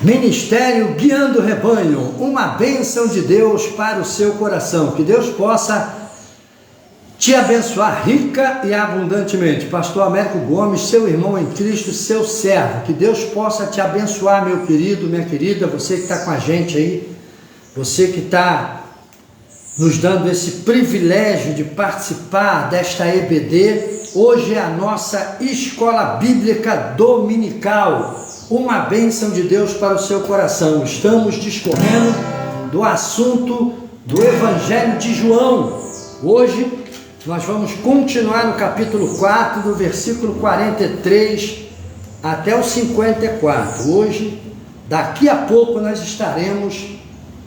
Ministério Guiando o Rebanho, uma bênção de Deus para o seu coração. Que Deus possa te abençoar rica e abundantemente. Pastor Américo Gomes, seu irmão em Cristo, seu servo. Que Deus possa te abençoar, meu querido, minha querida, você que está com a gente aí, você que está nos dando esse privilégio de participar desta EBD. Hoje é a nossa Escola Bíblica Dominical, uma bênção de Deus para o seu coração. Estamos discorrendo do assunto do Evangelho de João. Hoje nós vamos continuar no capítulo 4, do versículo 43 até o 54. Hoje, daqui a pouco, nós estaremos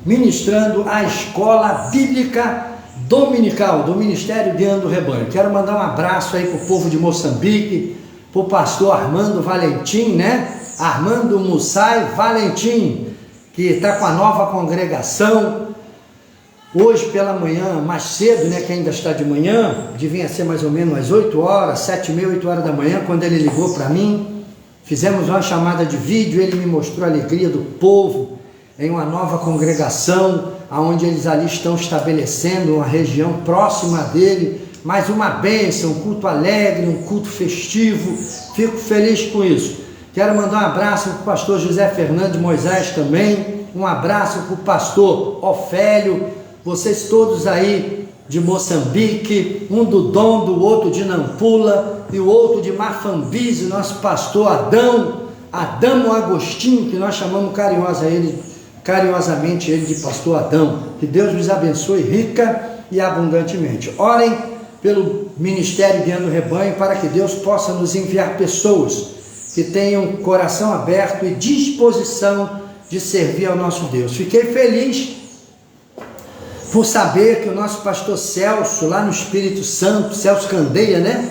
ministrando a Escola Bíblica Dominical do Ministério Guiando o Rebanho. Quero mandar um abraço aí para o povo de Moçambique, para o pastor Armando Valentim, né? Armando Mussai Valentim, que está com a nova congregação. Hoje pela manhã, mais cedo, né, que ainda está de manhã, devia ser mais ou menos às 8 horas, 7h30, 8 horas da manhã, quando ele ligou para mim. Fizemos uma chamada de vídeo, ele me mostrou a alegria do povo em uma nova congregação, onde eles ali estão estabelecendo uma região próxima dele, mais uma bênção, um culto alegre, um culto festivo. Fico feliz com isso. Quero mandar um abraço para o pastor José Fernandes Moisés também, um abraço para o pastor Ofélio, vocês todos aí de Moçambique, um do Dom, do outro de Nampula e o outro de Mafambise, nosso pastor Adão Agostinho, que nós chamamos carinhosamente ele de pastor Adão. Que Deus nos abençoe rica e abundantemente. Orem pelo Ministério Guiando o Rebanho para que Deus possa nos enviar pessoas que tenham coração aberto e disposição de servir ao nosso Deus. Fiquei feliz por saber que o nosso pastor Celso, lá no Espírito Santo, Celso Candeia, né?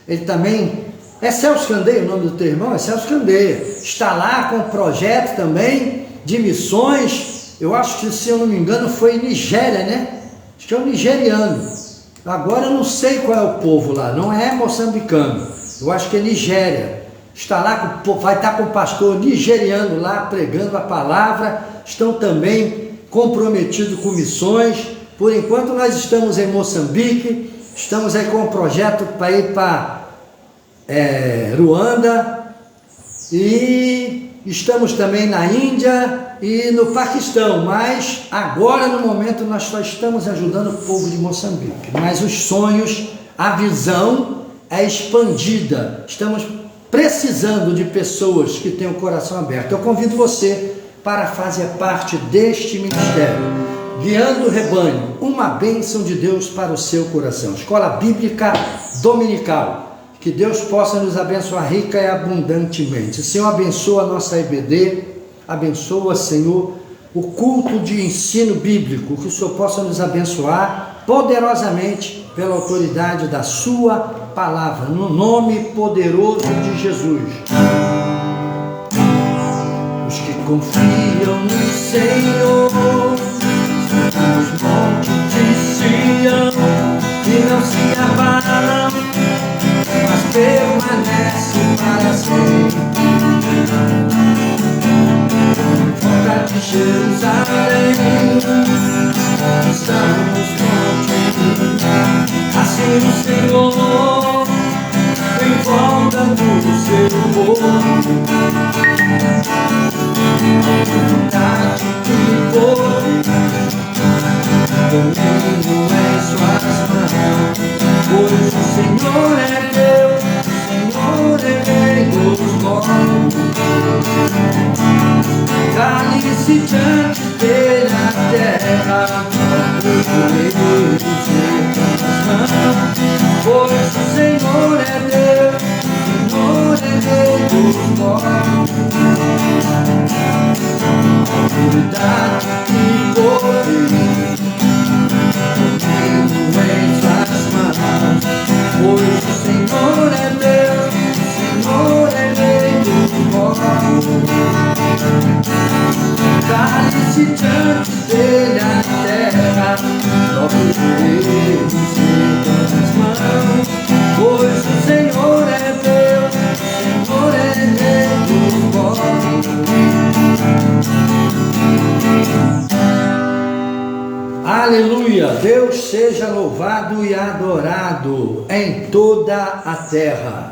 Ele também, é Celso Candeia o nome do teu irmão? É Celso Candeia. Está lá com um projeto também de missões. Eu acho que, se eu não me engano, foi em Nigéria, né? Acho que é um nigeriano. Agora eu não sei qual é o povo lá, não é moçambicano. Eu acho que é Nigéria. Está lá, vai estar com o pastor nigeriano lá pregando a palavra. Estão também comprometidos com missões. Por enquanto nós estamos em Moçambique, estamos aí com um projeto para ir para Ruanda, e estamos também na Índia e no Paquistão, mas agora no momento nós só estamos ajudando o povo de Moçambique. Mas os sonhos, a visão é expandida. Estamos precisando de pessoas que tenham o coração aberto. Eu convido você para fazer parte deste ministério, Guiando o Rebanho, uma bênção de Deus para o seu coração. Escola Bíblica Dominical. Que Deus possa nos abençoar rica e abundantemente. Senhor, abençoa a nossa EBD, abençoa, Senhor, o culto de ensino bíblico, que o Senhor possa nos abençoar poderosamente pela autoridade da sua palavra, no nome poderoso de Jesus. Os que confiam no Senhor, os montes de Sião, que não se abalam, mas permanecem para sempre. Volta de Jerusalém, estão os montes, assim o Senhor em volta do seu povo. Autoridade e poder, domínio em suas mãos, pois o Senhor é Deus, o Senhor é Rei dos povos. Cale-se diante dele a terra, os poderes em suas mãos, pois o Senhor é Deus, o Senhor é Rei dos povos. Autoridade e poder, domínio em suas mãos, pois o Senhor é Deus, o Senhor é Rei dos povos. Cale-se diante dele a terra, próprios poderes em suas mãos, pois o Senhor é Deus, o Senhor é Rei dos povos. Aleluia! Deus seja louvado e adorado em toda a terra.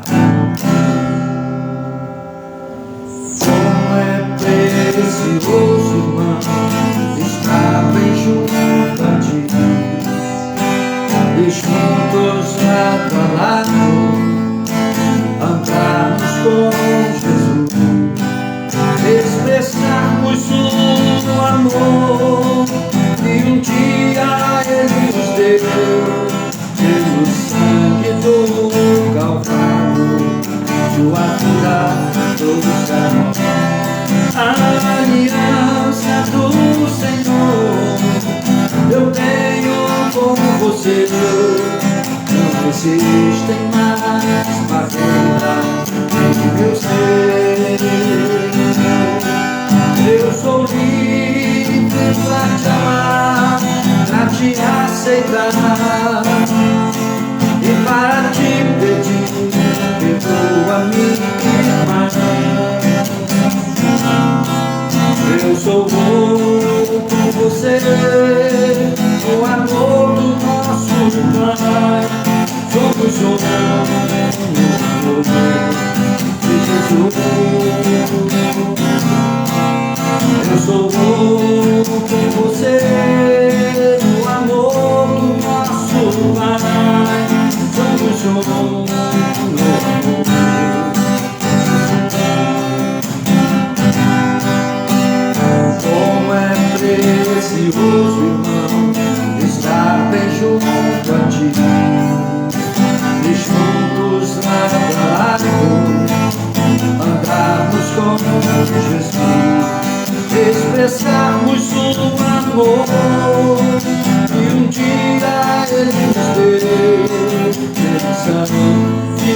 Como é precioso, irmão, estar bem junto a ti, e juntos lado a lado, andarmos com Jesus, expressarmos o amor que um dia Ele nos deu, pelo sangue do Calvário, sua cura todos amor. A aliança do Senhor eu tenho com você. Não existem mais barreiras em meu ser. Eu sou livre pra te amar, pra te aceitar e para te pedir, perdoa-me, irmã. Eu sou louco por você, o amor do nosso Pai. Somos um de Jesus. Eu sou louco por você, o amor do nosso Pai. Somos um. Como é precioso, irmão, estar bem junto a ti, e juntos lado a lado, andarmos com Jesus, expressarmos o amor que um dia Ele nos deu, pensando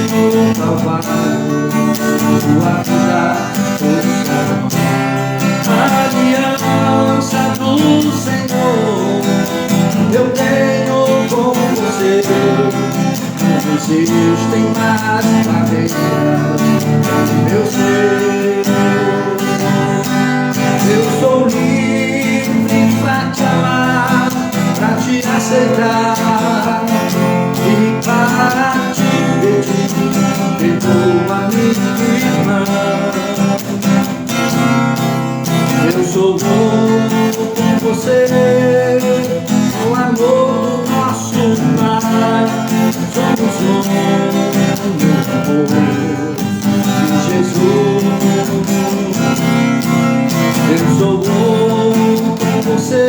no Calvário, sua vida todos amor. A aliança do Senhor eu tenho com você. Não existem mais barreiras em meu ser. Eu sou livre pra te amar, pra te aceitar e para te pedir, perdoa-me, irmã. Eu sou louco por você, o amor do nosso Pai. Somos um de Jesus. Eu sou louco por você,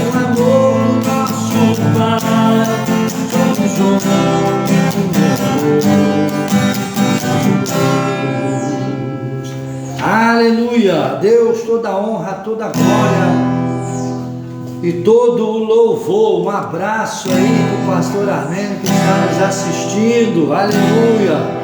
o amor do nosso Pai. Somos um. Aleluia! Deus, toda a honra, toda a glória e todo o louvor. Um abraço aí para o pastor Armênio que está nos assistindo. Aleluia!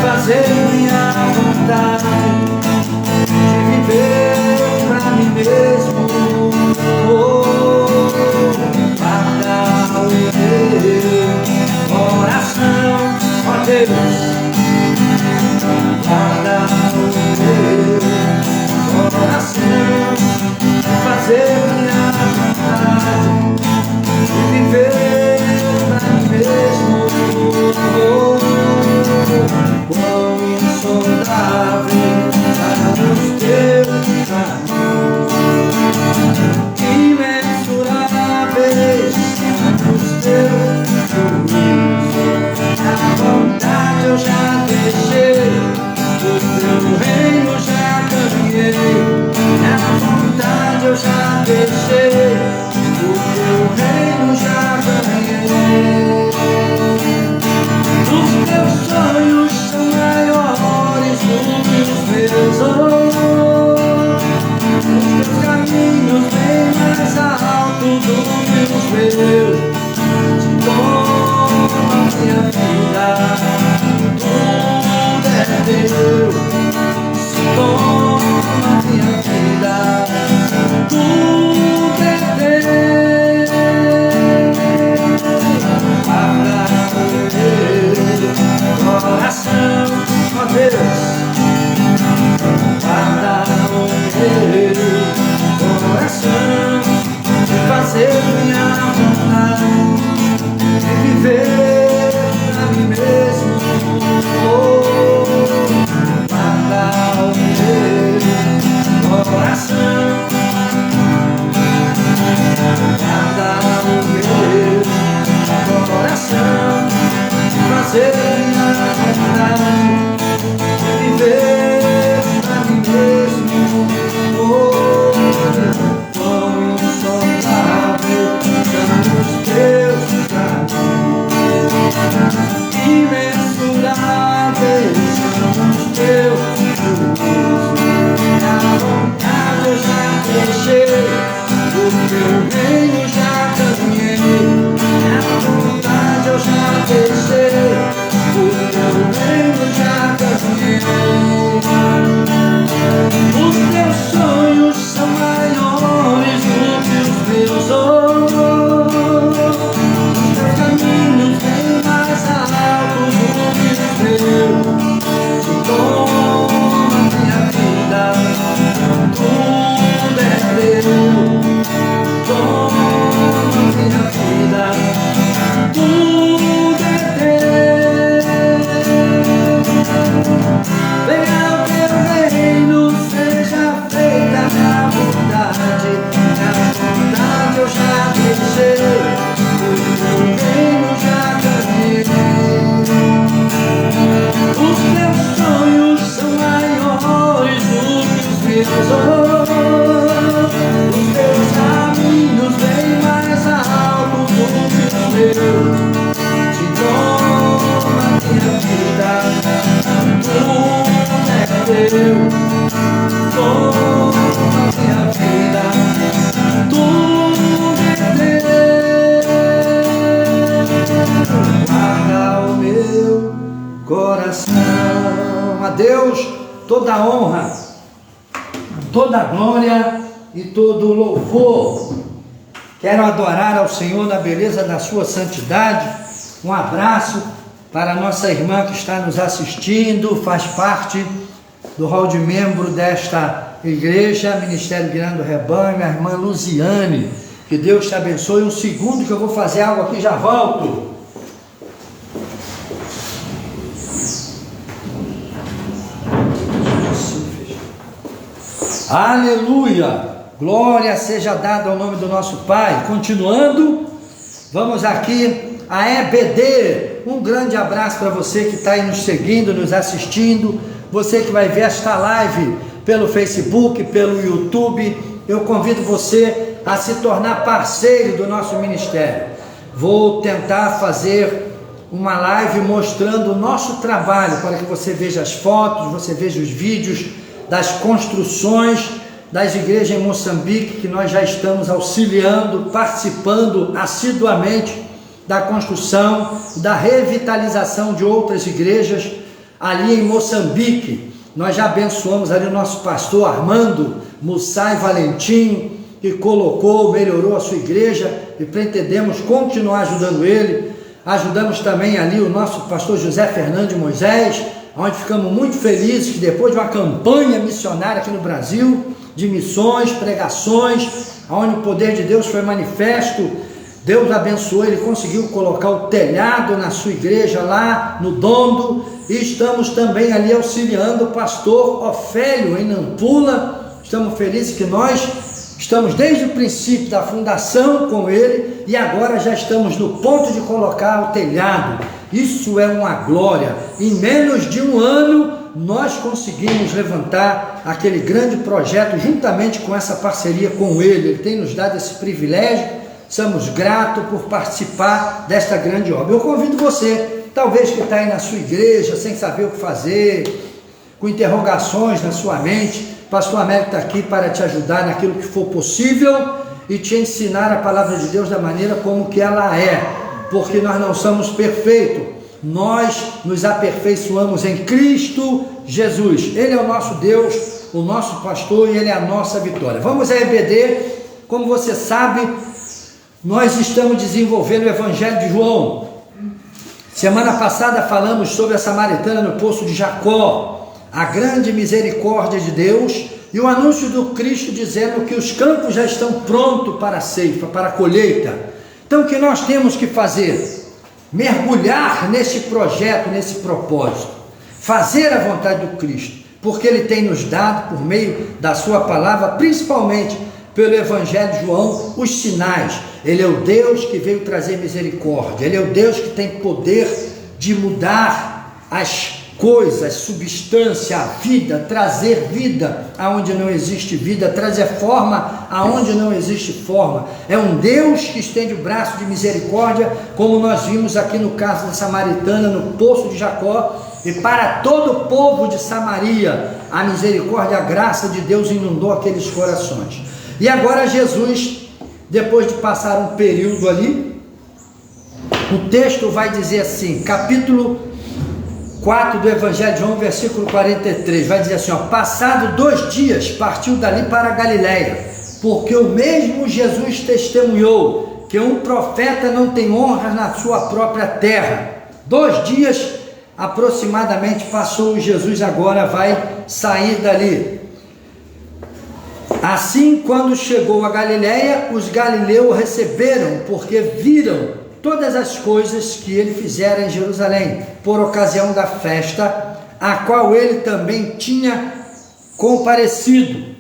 Fazer minha vontade, toda a honra, toda a glória e todo o louvor. Quero adorar ao Senhor na beleza da sua santidade. Um abraço para a nossa irmã que está nos assistindo, faz parte do hall de membro desta igreja, Ministério Guiando do Rebanho, a irmã Luziane. Que Deus te abençoe. Um segundo que eu vou fazer algo aqui, já volto. Aleluia! Glória seja dada ao nome do nosso Pai. Continuando, vamos aqui a EBD. Um grande abraço para você que está aí nos seguindo, nos assistindo. Você que vai ver esta live pelo Facebook, pelo YouTube. Eu convido você a se tornar parceiro do nosso ministério. Vou tentar fazer uma live mostrando o nosso trabalho, para que você veja as fotos, você veja os vídeos das construções das igrejas em Moçambique, que nós já estamos auxiliando, participando assiduamente da construção, da revitalização de outras igrejas ali em Moçambique. Nós já abençoamos ali o nosso pastor Armando Mussai Valentim, que colocou, melhorou a sua igreja, e pretendemos continuar ajudando ele. Ajudamos também ali o nosso pastor José Fernandes Moisés, onde ficamos muito felizes que depois de uma campanha missionária aqui no Brasil, de missões, pregações, onde o poder de Deus foi manifesto, Deus abençoou, ele conseguiu colocar o telhado na sua igreja lá no Dondo, e estamos também ali auxiliando o pastor Ofélio em Nampula. Estamos felizes que nós estamos desde o princípio da fundação com ele, e agora já estamos no ponto de colocar o telhado. Isso é uma glória. Em menos de um ano nós conseguimos levantar aquele grande projeto juntamente com essa parceria com ele. Ele tem nos dado esse privilégio, somos gratos por participar desta grande obra. Eu convido você, talvez que está aí na sua igreja sem saber o que fazer, com interrogações na sua mente, pastor Américo está aqui para te ajudar naquilo que for possível e te ensinar a palavra de Deus da maneira como que ela é, porque nós não somos perfeitos. Nós nos aperfeiçoamos em Cristo Jesus. Ele é o nosso Deus, o nosso pastor, e Ele é a nossa vitória. Vamos à EBD. Como você sabe, nós estamos desenvolvendo o Evangelho de João. Semana passada falamos sobre a samaritana no poço de Jacó, a grande misericórdia de Deus, e o anúncio do Cristo dizendo que os campos já estão prontos para a ceifa, para a colheita. Então o que nós temos que fazer? Mergulhar nesse projeto, nesse propósito, fazer a vontade do Cristo, porque Ele tem nos dado, por meio da sua palavra, principalmente pelo Evangelho de João, os sinais. Ele é o Deus que veio trazer misericórdia, Ele é o Deus que tem poder de mudar as coisas, substância, a vida, trazer vida aonde não existe vida, trazer forma aonde não existe forma. É um Deus que estende o braço de misericórdia, como nós vimos aqui no caso da samaritana no poço de Jacó, e para todo o povo de Samaria, a misericórdia, a graça de Deus inundou aqueles corações. E agora Jesus, depois de passar um período ali, o texto vai dizer assim, capítulo 4 do Evangelho de João, versículo 43, vai dizer assim, ó, passado 2 dias, partiu dali para a Galileia, porque o mesmo Jesus testemunhou que um profeta não tem honra na sua própria terra. 2 dias aproximadamente passou, Jesus agora vai sair dali. Assim, quando chegou a Galileia, os galileus o receberam, porque viram todas as coisas que ele fizera em Jerusalém, por ocasião da festa, a qual ele também tinha comparecido.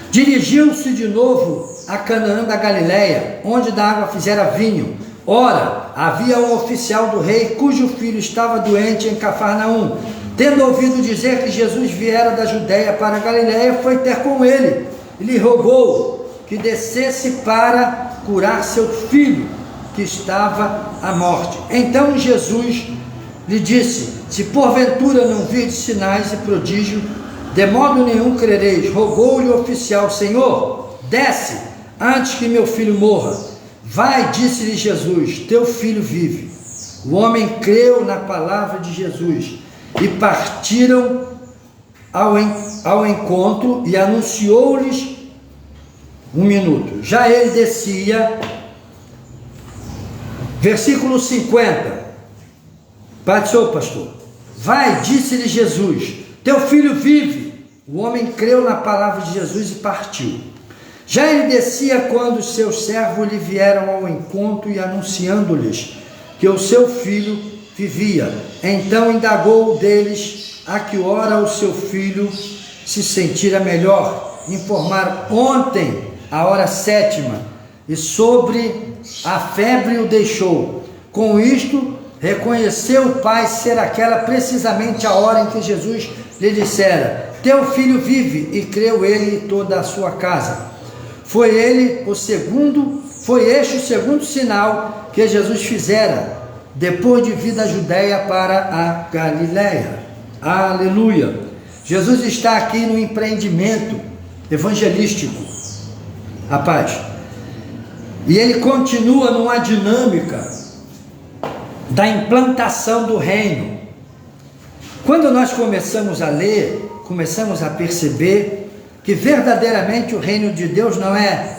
Dirigiu-se de novo a Canaã da Galileia, onde da água fizera vinho. Ora, havia um oficial do rei, cujo filho estava doente em Cafarnaum. Tendo ouvido dizer que Jesus viera da Judéia para a Galileia, foi ter com ele, e lhe rogou que descesse para curar seu filho, que estava à morte. Então Jesus lhe disse, se porventura não virdes sinais e prodígio, de modo nenhum crereis. Rogou-lhe o oficial, Senhor, desce, antes que meu filho morra. Vai, disse-lhe Jesus, teu filho vive. O homem creu na palavra de Jesus, e partiram ao encontro e anunciou-lhes, um minuto, já ele descia, versículo 50, passou, pastor, vai, disse-lhe Jesus, teu filho vive. O homem creu na palavra de Jesus e partiu. Já ele descia quando os seus servos lhe vieram ao encontro e anunciando-lhes que o seu filho vivia. Então indagou deles a que hora o seu filho se sentira melhor. Informaram ontem, a hora 7ª, e sobre a febre o deixou. Com isto, reconheceu o pai ser aquela precisamente a hora em que Jesus lhe dissera, teu filho vive, e creu ele e toda a sua casa. Foi este o segundo sinal que Jesus fizera, depois de vir da Judéia para a Galiléia. Aleluia! Jesus está aqui no empreendimento evangelístico, rapaz, e ele continua numa dinâmica da implantação do reino. Quando nós começamos a ler, começamos a perceber que verdadeiramente o reino de Deus não é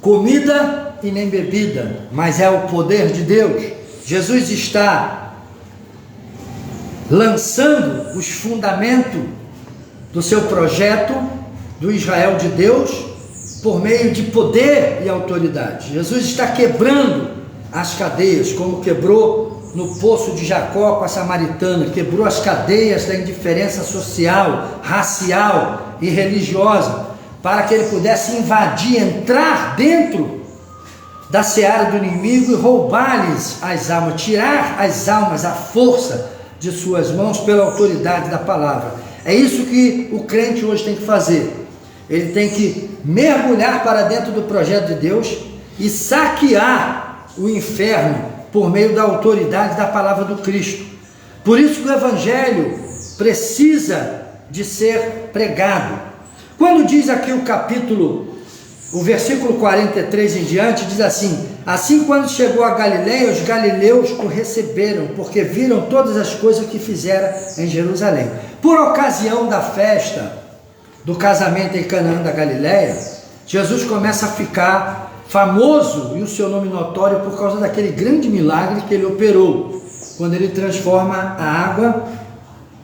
comida e nem bebida, mas é o poder de Deus. Jesus está lançando os fundamentos do seu projeto do Israel de Deus por meio de poder e autoridade. Jesus está quebrando as cadeias, como quebrou no poço de Jacó com a samaritana, quebrou as cadeias da indiferença social, racial e religiosa, para que ele pudesse invadir, entrar dentro da seara do inimigo e roubar-lhes as almas, tirar as almas, a força de suas mãos pela autoridade da palavra. É isso que o crente hoje tem que fazer. Ele tem que mergulhar para dentro do projeto de Deus e saquear o inferno por meio da autoridade da palavra do Cristo. Por isso que o evangelho precisa de ser pregado. Quando diz aqui o versículo 43 em diante, diz assim, assim quando chegou a Galiléia, os galileus o receberam, porque viram todas as coisas que fizera em Jerusalém. Por ocasião da festa do casamento em Canaã da Galiléia, Jesus começa a ficar famoso e o seu nome notório por causa daquele grande milagre que ele operou, quando ele transforma a água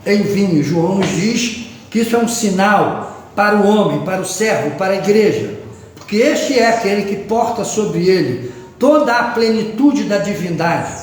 em vinho. João nos diz que isso é um sinal para o homem, para o servo, para a igreja, porque este é aquele que porta sobre ele toda a plenitude da divindade.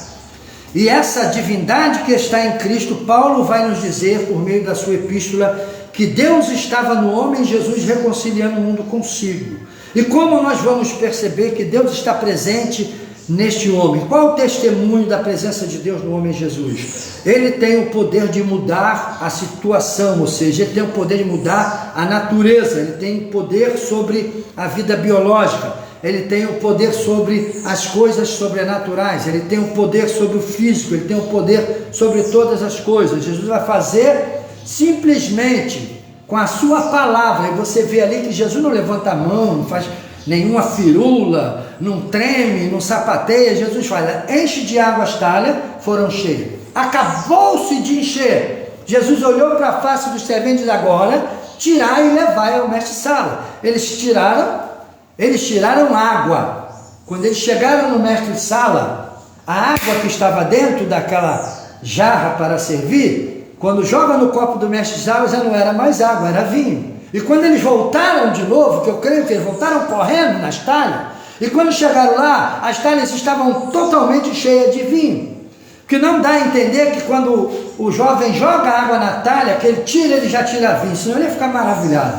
E essa divindade que está em Cristo, Paulo vai nos dizer, por meio da sua epístola, que Deus estava no homem Jesus reconciliando o mundo consigo. E como nós vamos perceber que Deus está presente neste homem? Qual o testemunho da presença de Deus no homem Jesus? Ele tem o poder de mudar a situação, ou seja, ele tem o poder de mudar a natureza, ele tem poder sobre a vida biológica, ele tem o poder sobre as coisas sobrenaturais, ele tem o poder sobre o físico, ele tem o poder sobre todas as coisas. Jesus vai fazer simplesmente com a sua palavra, e você vê ali que Jesus não levanta a mão, não faz nenhuma firula, não treme, não sapateia. Jesus fala, enche de água as talhas, foram cheias, acabou-se de encher. Jesus olhou para a face dos serventes agora, tirar e levar ao mestre-sala. Eles tiraram água. Quando eles chegaram no mestre-sala, a água que estava dentro daquela jarra para servir, quando joga no copo do mestre-sala, já não era mais água, era vinho. E quando eles voltaram de novo, que eu creio que eles voltaram correndo nas talhas, e quando chegaram lá, as talhas estavam totalmente cheias de vinho. Porque não dá a entender que quando o jovem joga água na talha, que ele tira, ele já tira vinho, senão ele ia ficar maravilhado.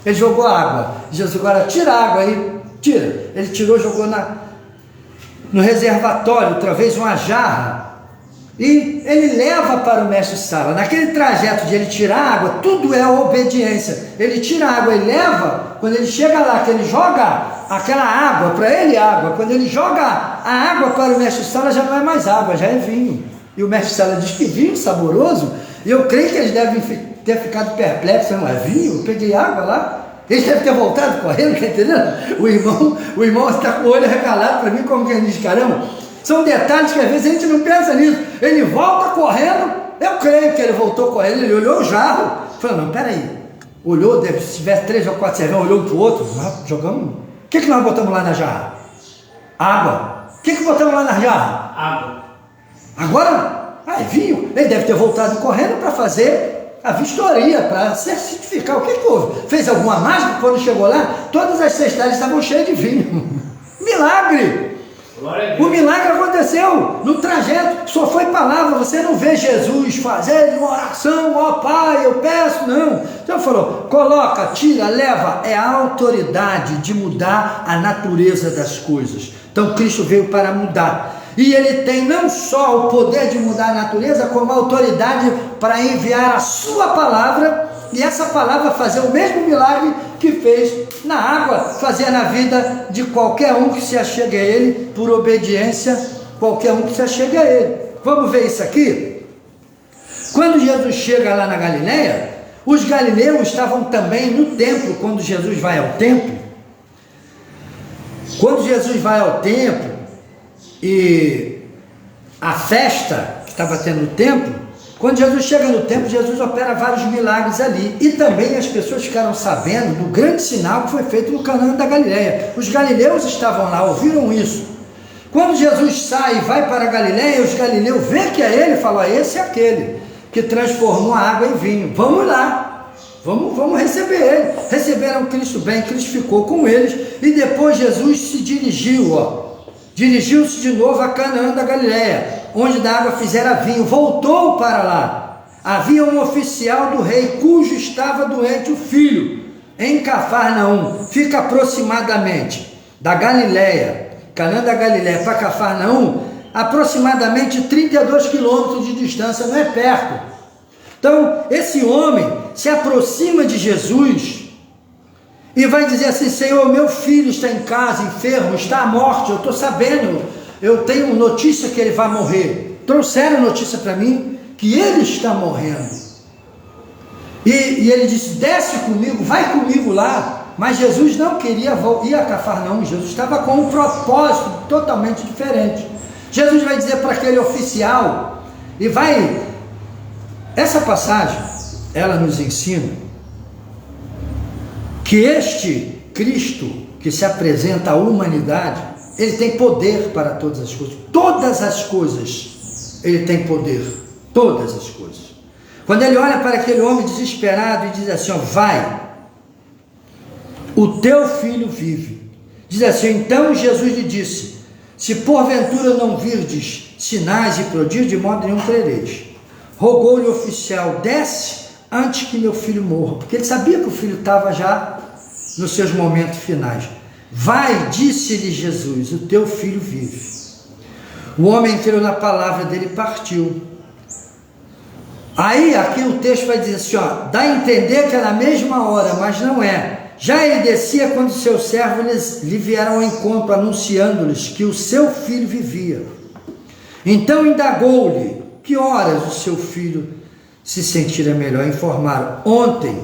Ele jogou água, Jesus agora tira a água aí, tira. Ele tirou, jogou no reservatório, outra vez uma jarra, e ele leva para o mestre-sala. Naquele trajeto de ele tirar a água, tudo é obediência. Ele tira a água e leva, quando ele chega lá, que ele joga aquela água, para ele água, quando ele joga a água para o mestre-sala, já não é mais água, já é vinho. E o mestre-sala diz que vinho saboroso, e eu creio que eles devem ter ficado perplexos, não é vinho? Eu peguei água lá, eles devem ter voltado correndo, tá entendendo? O irmão está com o olho regalado para mim, como que ele diz, caramba, são detalhes que às vezes a gente não pensa nisso. Ele volta correndo, eu creio que ele voltou correndo, ele olhou o jarro, falou, não, peraí, olhou, se tiver 3 ou 4 servão, olhou um para o outro, jogamos. O que nós botamos lá na jarra? Água. O que botamos lá na jarra? Água. Agora, vinho. Ele deve ter voltado correndo para fazer a vistoria, para certificar. O que houve? Fez alguma mágica? Quando chegou lá, todas as cestas estavam cheias de vinho. Milagre! O milagre aconteceu no trajeto, só foi palavra. Você não vê Jesus fazendo uma oração, ó Pai, eu peço, não. Então falou, coloca, tira, leva. É a autoridade de mudar a natureza das coisas. Então Cristo veio para mudar. E ele tem não só o poder de mudar a natureza, como a autoridade para enviar a sua palavra, e essa palavra fazer o mesmo milagre que fez na água, fazer na vida de qualquer um que se achegue a ele, por obediência, qualquer um que se achegue a ele. Vamos ver isso aqui? Quando Jesus chega lá na Galileia, os galileus estavam também no templo. Quando Jesus vai ao templo, e a festa que estava tendo no templo, quando Jesus chega no templo, Jesus opera vários milagres ali, e também as pessoas ficaram sabendo do grande sinal que foi feito no Canaã da Galileia. Os galileus estavam lá, ouviram isso. Quando Jesus sai e vai para a Galileia, os galileus veem que é ele e falam, esse é aquele que transformou a água em vinho, vamos lá, vamos receber ele. Receberam Cristo bem, Cristo ficou com eles, e depois Jesus se dirigiu-se de novo a Canaã da Galileia, onde da água fizera vinho, voltou para lá. Havia um oficial do rei, cujo estava doente o filho, em Cafarnaum. Fica aproximadamente da Galileia, Canaã da Galileia, para Cafarnaum, aproximadamente 32 quilômetros de distância, não é perto. Então, esse homem se aproxima de Jesus e vai dizer assim, Senhor, meu filho está em casa, enfermo, está à morte, eu estou sabendo, eu tenho notícia que ele vai morrer. Trouxeram notícia para mim que ele está morrendo. E ele disse, desce comigo, vai comigo lá. Mas Jesus não queria ir a Cafarnaum, Jesus estava com um propósito totalmente diferente. Jesus vai dizer para aquele oficial, essa passagem, ela nos ensina que este Cristo que se apresenta à humanidade, ele tem poder para todas as coisas, ele tem poder, todas as coisas. Quando ele olha para aquele homem desesperado e diz assim, vai, o teu filho vive. Diz assim, então Jesus lhe disse, se porventura não virdes sinais e prodígios, de modo nenhum crereis. Rogou-lhe o oficial, desce antes que meu filho morra, porque ele sabia que o filho estava já nos seus momentos finais. Vai, disse-lhe Jesus, o teu filho vive. O homem entrou na palavra dele e partiu. Aí, aqui o texto vai dizer assim, dá a entender que é na mesma hora, mas não é. Já ele descia quando seus servos lhe vieram ao encontro, anunciando-lhes que o seu filho vivia. Então indagou-lhe, que horas o seu filho se sentira melhor? Informaram, ontem,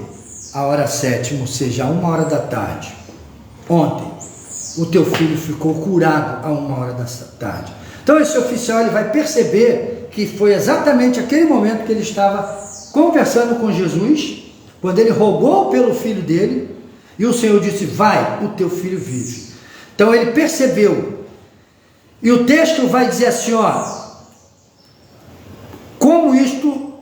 a hora 7ª, ou seja, a 1h da tarde. Ontem, o teu filho ficou curado a 1h da tarde. Então esse oficial ele vai perceber que foi exatamente aquele momento que ele estava conversando com Jesus, quando ele rogou pelo filho dele, e o Senhor disse, vai, o teu filho vive. Então ele percebeu. E o texto vai dizer assim, com isto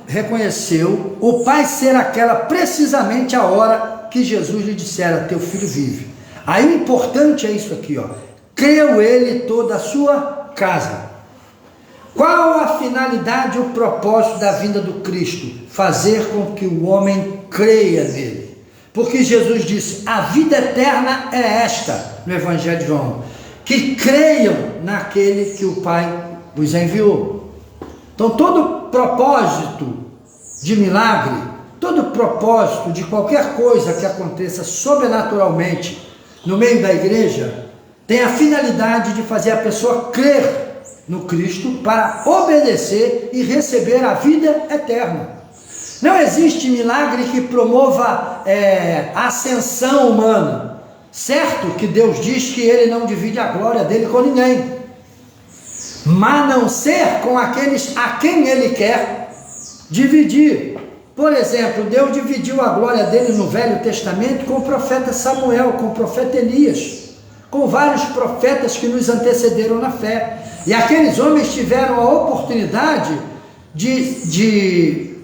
reconheceu o pai ser aquela precisamente a hora que Jesus lhe dissera, teu filho vive. Aí o importante é isso aqui, creu ele toda a sua casa. Qual a finalidade e o propósito da vinda do Cristo? Fazer com que o homem creia nele. Porque Jesus disse, a vida eterna é esta, no Evangelho de João, que creiam naquele que o Pai os enviou. Então todo propósito de milagre, todo propósito de qualquer coisa que aconteça sobrenaturalmente no meio da igreja, tem a finalidade de fazer a pessoa crer no Cristo para obedecer e receber a vida eterna. Não existe milagre que promova a ascensão humana. Certo que Deus diz que ele não divide a glória dele com ninguém, mas não ser com aqueles a quem ele quer dividir. Por exemplo, Deus dividiu a glória dele no Velho Testamento com o profeta Samuel, com o profeta Elias, com vários profetas que nos antecederam na fé. E aqueles homens tiveram a oportunidade de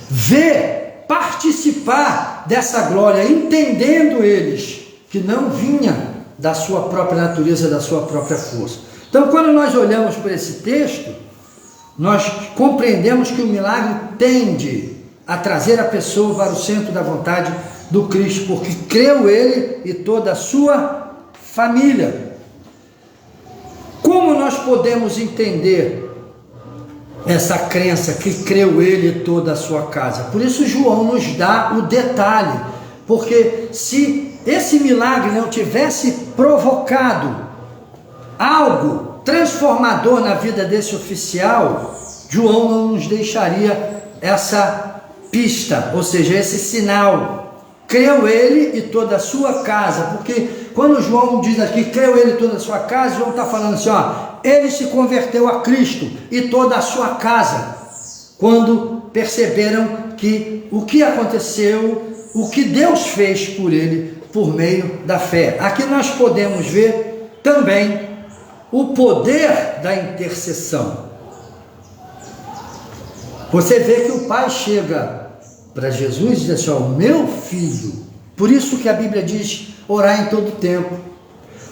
ver, participar dessa glória, entendendo eles que não vinha da sua própria natureza, da sua própria força. Então, quando nós olhamos para esse texto, nós compreendemos que o milagre tende a trazer a pessoa para o centro da vontade do Cristo, porque creu ele e toda a sua família. Como nós podemos entender essa crença que creu ele e toda a sua casa? Por isso João nos dá o detalhe, porque se esse milagre não tivesse provocado algo transformador na vida desse oficial, João não nos deixaria essa pista, ou seja, esse sinal. Creu ele e toda a sua casa, porque quando João diz aqui, creu ele e toda a sua casa, João está falando assim, ele se converteu a Cristo e toda a sua casa, quando perceberam que o que aconteceu, o que Deus fez por ele, por meio da fé. Aqui nós podemos ver também o poder da intercessão. Você vê que o pai chega para Jesus e diz assim, meu filho, por isso que a Bíblia diz orar em todo tempo.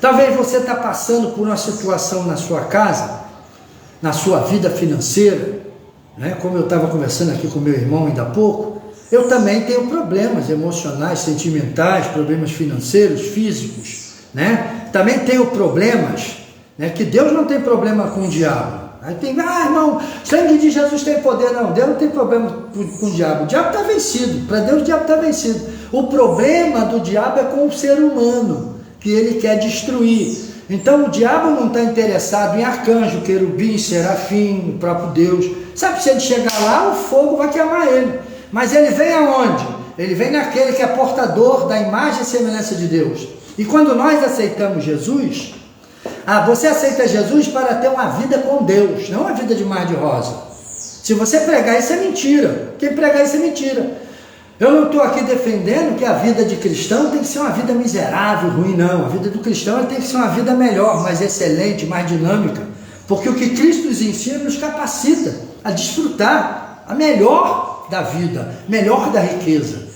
Talvez você está passando por uma situação na sua casa, na sua vida financeira, né? Como eu estava conversando aqui com meu irmão ainda há pouco, eu também tenho problemas emocionais, sentimentais, problemas financeiros, físicos, né? Também tenho problemas, né? Que Deus não tem problema com o diabo. Aí tem, irmão, sangue de Jesus tem poder. Não, Deus não tem problema com o diabo está vencido, para Deus o diabo está vencido. O problema do diabo é com o ser humano, que ele quer destruir. Então o diabo não está interessado em arcanjo, querubim, serafim, o próprio Deus. Sabe, se ele chegar lá, o fogo vai queimar ele. Mas ele vem aonde? Ele vem naquele que é portador da imagem e semelhança de Deus. E quando nós aceitamos Jesus, você aceita Jesus para ter uma vida com Deus, não uma vida de mar de rosa. Se você pregar isso é mentira. Quem pregar isso é mentira. Eu não estou aqui defendendo que a vida de cristão tem que ser uma vida miserável, ruim, não. A vida do cristão tem que ser uma vida melhor, mais excelente, mais dinâmica. Porque o que Cristo nos ensina nos capacita a desfrutar a melhor da vida, melhor da riqueza.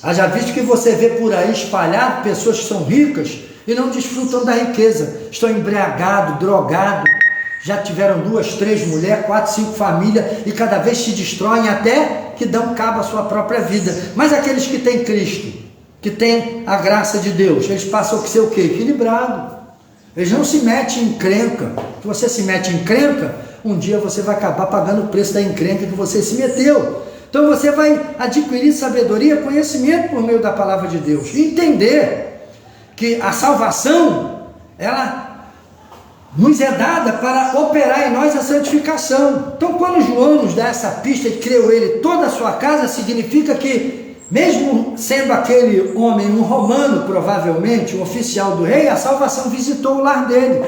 Haja visto que você vê por aí espalhado pessoas que são ricas e não desfrutam da riqueza, estão embriagados, drogados, já tiveram 2, 3 mulheres, 4, 5 famílias e cada vez se destroem até que dão cabo à sua própria vida. Mas aqueles que têm Cristo, que têm a graça de Deus, eles passam a ser o quê? Equilibrado. Eles não se metem em encrenca. Se você se mete em encrenca, um dia você vai acabar pagando o preço da encrenca que você se meteu. Então você vai adquirir sabedoria, conhecimento por meio da palavra de Deus. E entender que a salvação, ela nos é dada para operar em nós a santificação. Então quando João nos dá essa pista e creu ele toda a sua casa, significa que mesmo sendo aquele homem um romano, provavelmente, um oficial do rei, a salvação visitou o lar dele.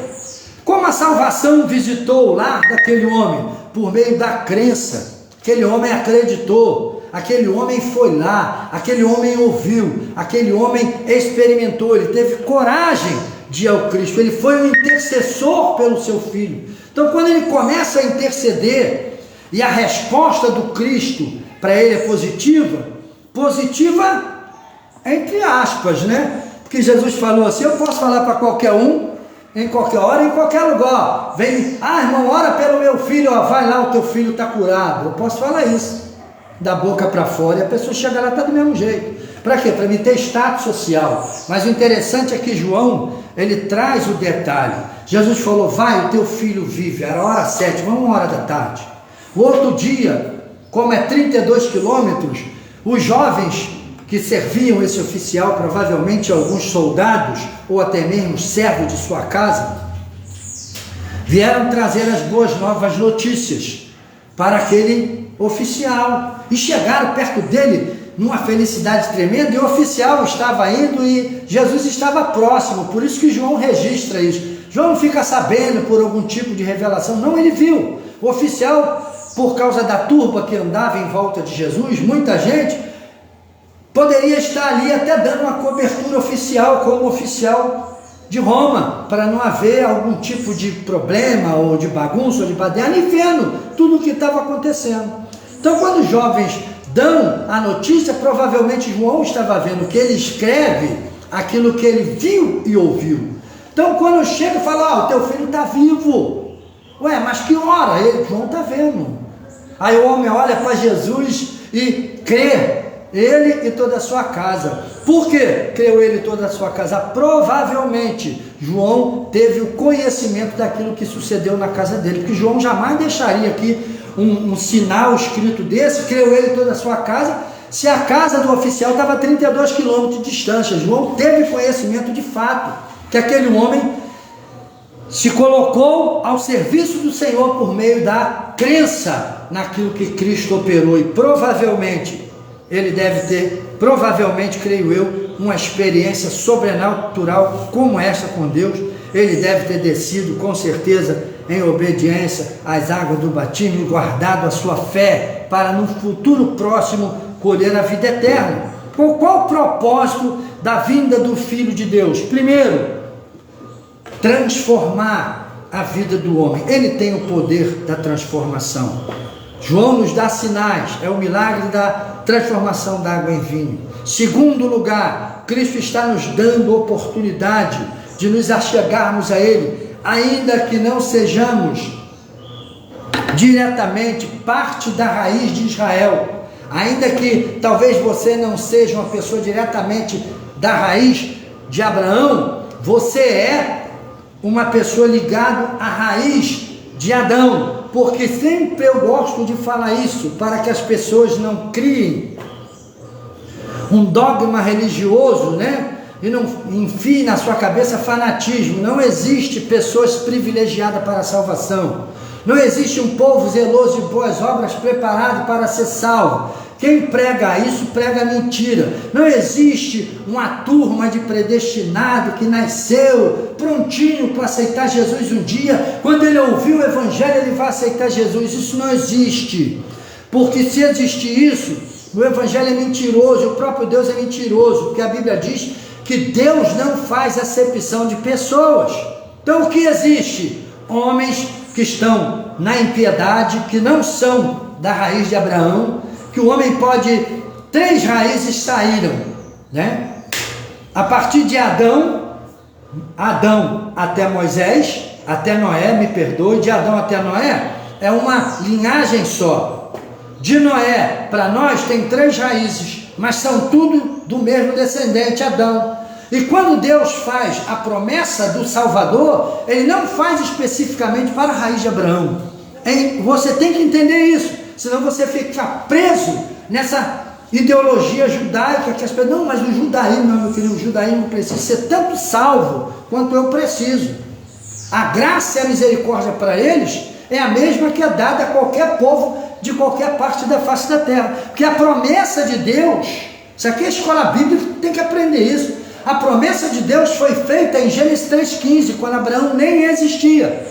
Como a salvação visitou o lar daquele homem? Por meio da crença. Aquele homem acreditou, aquele homem foi lá, aquele homem ouviu, aquele homem experimentou, ele teve coragem de ir ao Cristo, ele foi um intercessor pelo seu filho. Então quando ele começa a interceder e a resposta do Cristo para ele é positiva entre aspas, né? Porque Jesus falou assim, eu posso falar para qualquer um, em qualquer hora, em qualquer lugar. Vem, irmão, ora pelo meu filho, vai lá, o teu filho está curado. Eu posso falar isso, da boca para fora, e a pessoa chega lá, está do mesmo jeito. Para quê? Para me ter status social. Mas o interessante é que João, ele traz o detalhe. Jesus falou, vai, o teu filho vive. Era a hora 7, 1h da tarde. O outro dia, como é 32 quilômetros, os jovens que serviam esse oficial, provavelmente alguns soldados, ou até mesmo servos de sua casa, vieram trazer as boas novas notícias para aquele oficial, e chegaram perto dele numa felicidade tremenda, e o oficial estava indo e Jesus estava próximo, por isso que João registra isso. João não fica sabendo por algum tipo de revelação, não, ele viu, o oficial por causa da turba que andava em volta de Jesus, muita gente poderia estar ali até dando uma cobertura oficial, como oficial de Roma, para não haver algum tipo de problema, ou de bagunça, ou de baderna, e vendo tudo o que estava acontecendo. Então, quando os jovens dão a notícia, provavelmente João estava vendo que ele escreve aquilo que ele viu e ouviu. Então, quando chega e fala, o teu filho está vivo. Ué, mas que hora? João está vendo. Aí o homem olha para Jesus e crê, ele e toda a sua casa. Por que creu ele e toda a sua casa? Provavelmente João teve o conhecimento daquilo que sucedeu na casa dele, porque João jamais deixaria aqui um sinal escrito desse, creu ele e toda a sua casa, se a casa do oficial estava a 32 quilômetros de distância. João teve conhecimento de fato, que aquele homem se colocou ao serviço do Senhor por meio da crença naquilo que Cristo operou, e provavelmente ele deve ter, creio eu, uma experiência sobrenatural como essa com Deus. Ele deve ter descido com certeza em obediência às águas do batismo e guardado a sua fé para no futuro próximo colher a vida eterna. Qual o propósito da vinda do Filho de Deus? Primeiro, transformar a vida do homem. Ele tem o poder da transformação. João nos dá sinais, é o milagre da transformação da água em vinho. Segundo lugar, Cristo está nos dando oportunidade de nos achegarmos a Ele, ainda que não sejamos diretamente parte da raiz de Israel, ainda que talvez você não seja uma pessoa diretamente da raiz de Abraão, você é uma pessoa ligada à raiz de Adão, porque sempre eu gosto de falar isso, para que as pessoas não criem um dogma religioso, né? E não enfie na sua cabeça fanatismo. Não existe pessoas privilegiadas para a salvação. Não existe um povo zeloso de boas obras preparado para ser salvo. Quem prega isso, prega mentira. Não existe uma turma de predestinado que nasceu prontinho para aceitar Jesus um dia. Quando ele ouvir o Evangelho, ele vai aceitar Jesus. Isso não existe. Porque se existir isso, o Evangelho é mentiroso, o próprio Deus é mentiroso, porque a Bíblia diz que Deus não faz acepção de pessoas. Então o que existe? Homens que estão na impiedade, que não são da raiz de Abraão, que o homem pode, 3 raízes saíram, né? A partir de Adão até Moisés, até Noé, me perdoe, de Adão até Noé, é uma linhagem só. De Noé para nós tem 3 raízes, mas são tudo do mesmo descendente, Adão. E quando Deus faz a promessa do Salvador, Ele não faz especificamente para a raiz de Abraão. Você tem que entender isso, senão você fica preso nessa ideologia judaica que as pessoas, não, mas o judaísmo, meu filho, o judaísmo precisa ser tanto salvo quanto eu preciso. A graça e a misericórdia para eles é a mesma que é dada a qualquer povo de qualquer parte da face da terra, porque a promessa de Deus, isso aqui é escola bíblica, tem que aprender isso. A promessa de Deus foi feita em Gênesis 3,15, quando Abraão nem existia.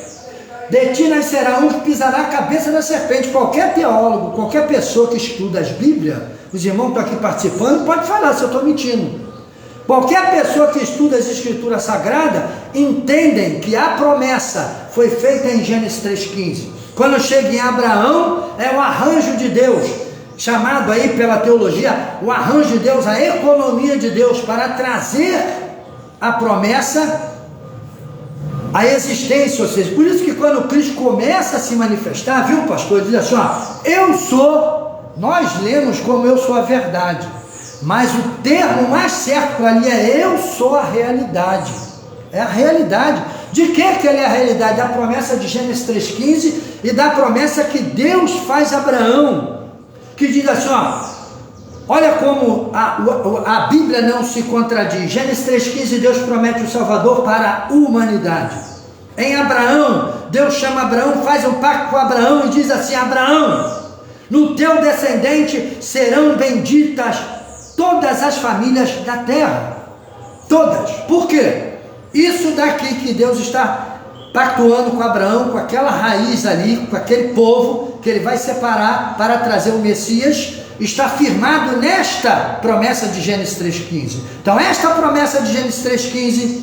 De ti nascerá um que pisará a cabeça da serpente. Qualquer teólogo, qualquer pessoa que estuda as Bíblias, os irmãos estão aqui participando, pode falar se eu estou mentindo. Qualquer pessoa que estuda as Escrituras Sagradas, entendem que a promessa foi feita em Gênesis 3,15. Quando chega em Abraão, é o arranjo de Deus, chamado aí pela teologia, o arranjo de Deus, a economia de Deus, para trazer a promessa à existência. Ou seja, por isso que quando Cristo começa a se manifestar, viu, pastor, ele diz assim, eu sou, nós lemos como eu sou a verdade, mas o termo mais certo para ali é eu sou a realidade. É a realidade. De que ele é a realidade? Da promessa de Gênesis 3,15 e da promessa que Deus faz a Abraão, que diz assim, olha como a Bíblia não se contradiz. Gênesis 3,15, Deus promete o Salvador para a humanidade. Em Abraão, Deus chama Abraão, faz um pacto com Abraão e diz assim, Abraão, no teu descendente serão benditas todas as famílias da terra. Todas. Por quê? Isso daqui que Deus está pactuando com Abraão, com aquela raiz ali, com aquele povo, que ele vai separar para trazer o Messias, está firmado nesta promessa de Gênesis 3,15. Então esta promessa de Gênesis 3,15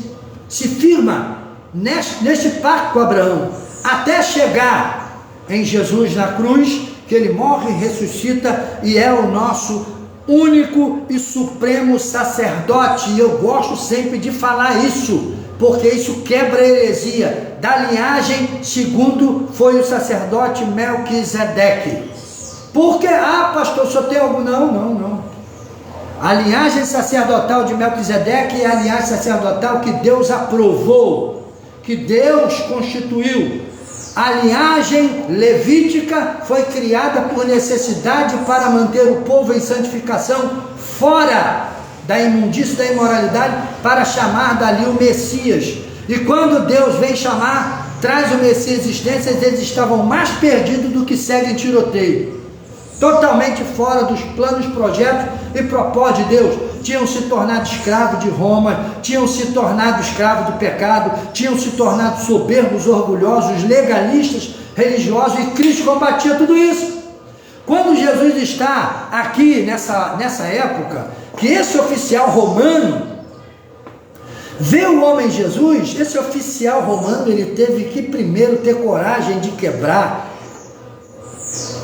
se firma neste pacto com Abraão, até chegar em Jesus na cruz, que ele morre, ressuscita e é o nosso único e supremo sacerdote. E eu gosto sempre de falar isso, porque isso quebra a heresia da linhagem segundo foi o sacerdote Melquisedeque. Porque, pastor, só tem algo? Não. A linhagem sacerdotal de Melquisedeque é a linhagem sacerdotal que Deus aprovou, que Deus constituiu. A linhagem levítica foi criada por necessidade para manter o povo em santificação fora da imundícia, da imoralidade, para chamar dali o Messias. E quando Deus vem chamar, traz o Messias à existência, eles estavam mais perdidos do que seguem tiroteio, totalmente fora dos planos, projetos e propósitos de Deus. Tinham se tornado escravos de Roma, tinham se tornado escravos do pecado, tinham se tornado soberbos, orgulhosos, legalistas, religiosos, e Cristo combatia tudo isso. Quando Jesus está aqui nessa época, que esse oficial romano vê o homem Jesus, esse oficial romano, ele teve que primeiro ter coragem de quebrar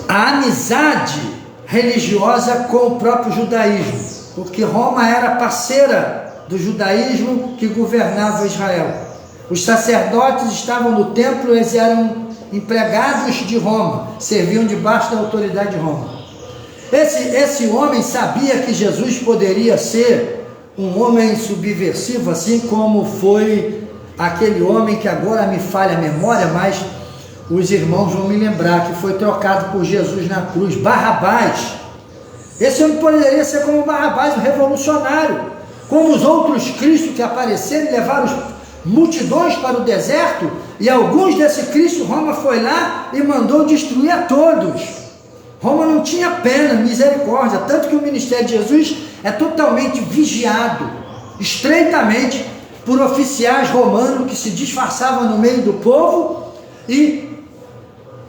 a amizade religiosa com o próprio judaísmo, porque Roma era parceira do judaísmo que governava Israel. Os sacerdotes estavam no templo, eles eram empregados de Roma, serviam debaixo da autoridade de Roma. Esse homem sabia que Jesus poderia ser um homem subversivo, assim como foi aquele homem que agora me falha a memória, mas os irmãos vão me lembrar, que foi trocado por Jesus na cruz, Barrabás. Esse homem poderia ser como Barrabás, um revolucionário, como os outros Cristos que apareceram e levaram multidões para o deserto, e alguns desse Cristo, Roma foi lá e mandou destruir a todos. Roma não tinha pena, misericórdia, tanto que o ministério de Jesus é totalmente vigiado, estreitamente, por oficiais romanos que se disfarçavam no meio do povo, e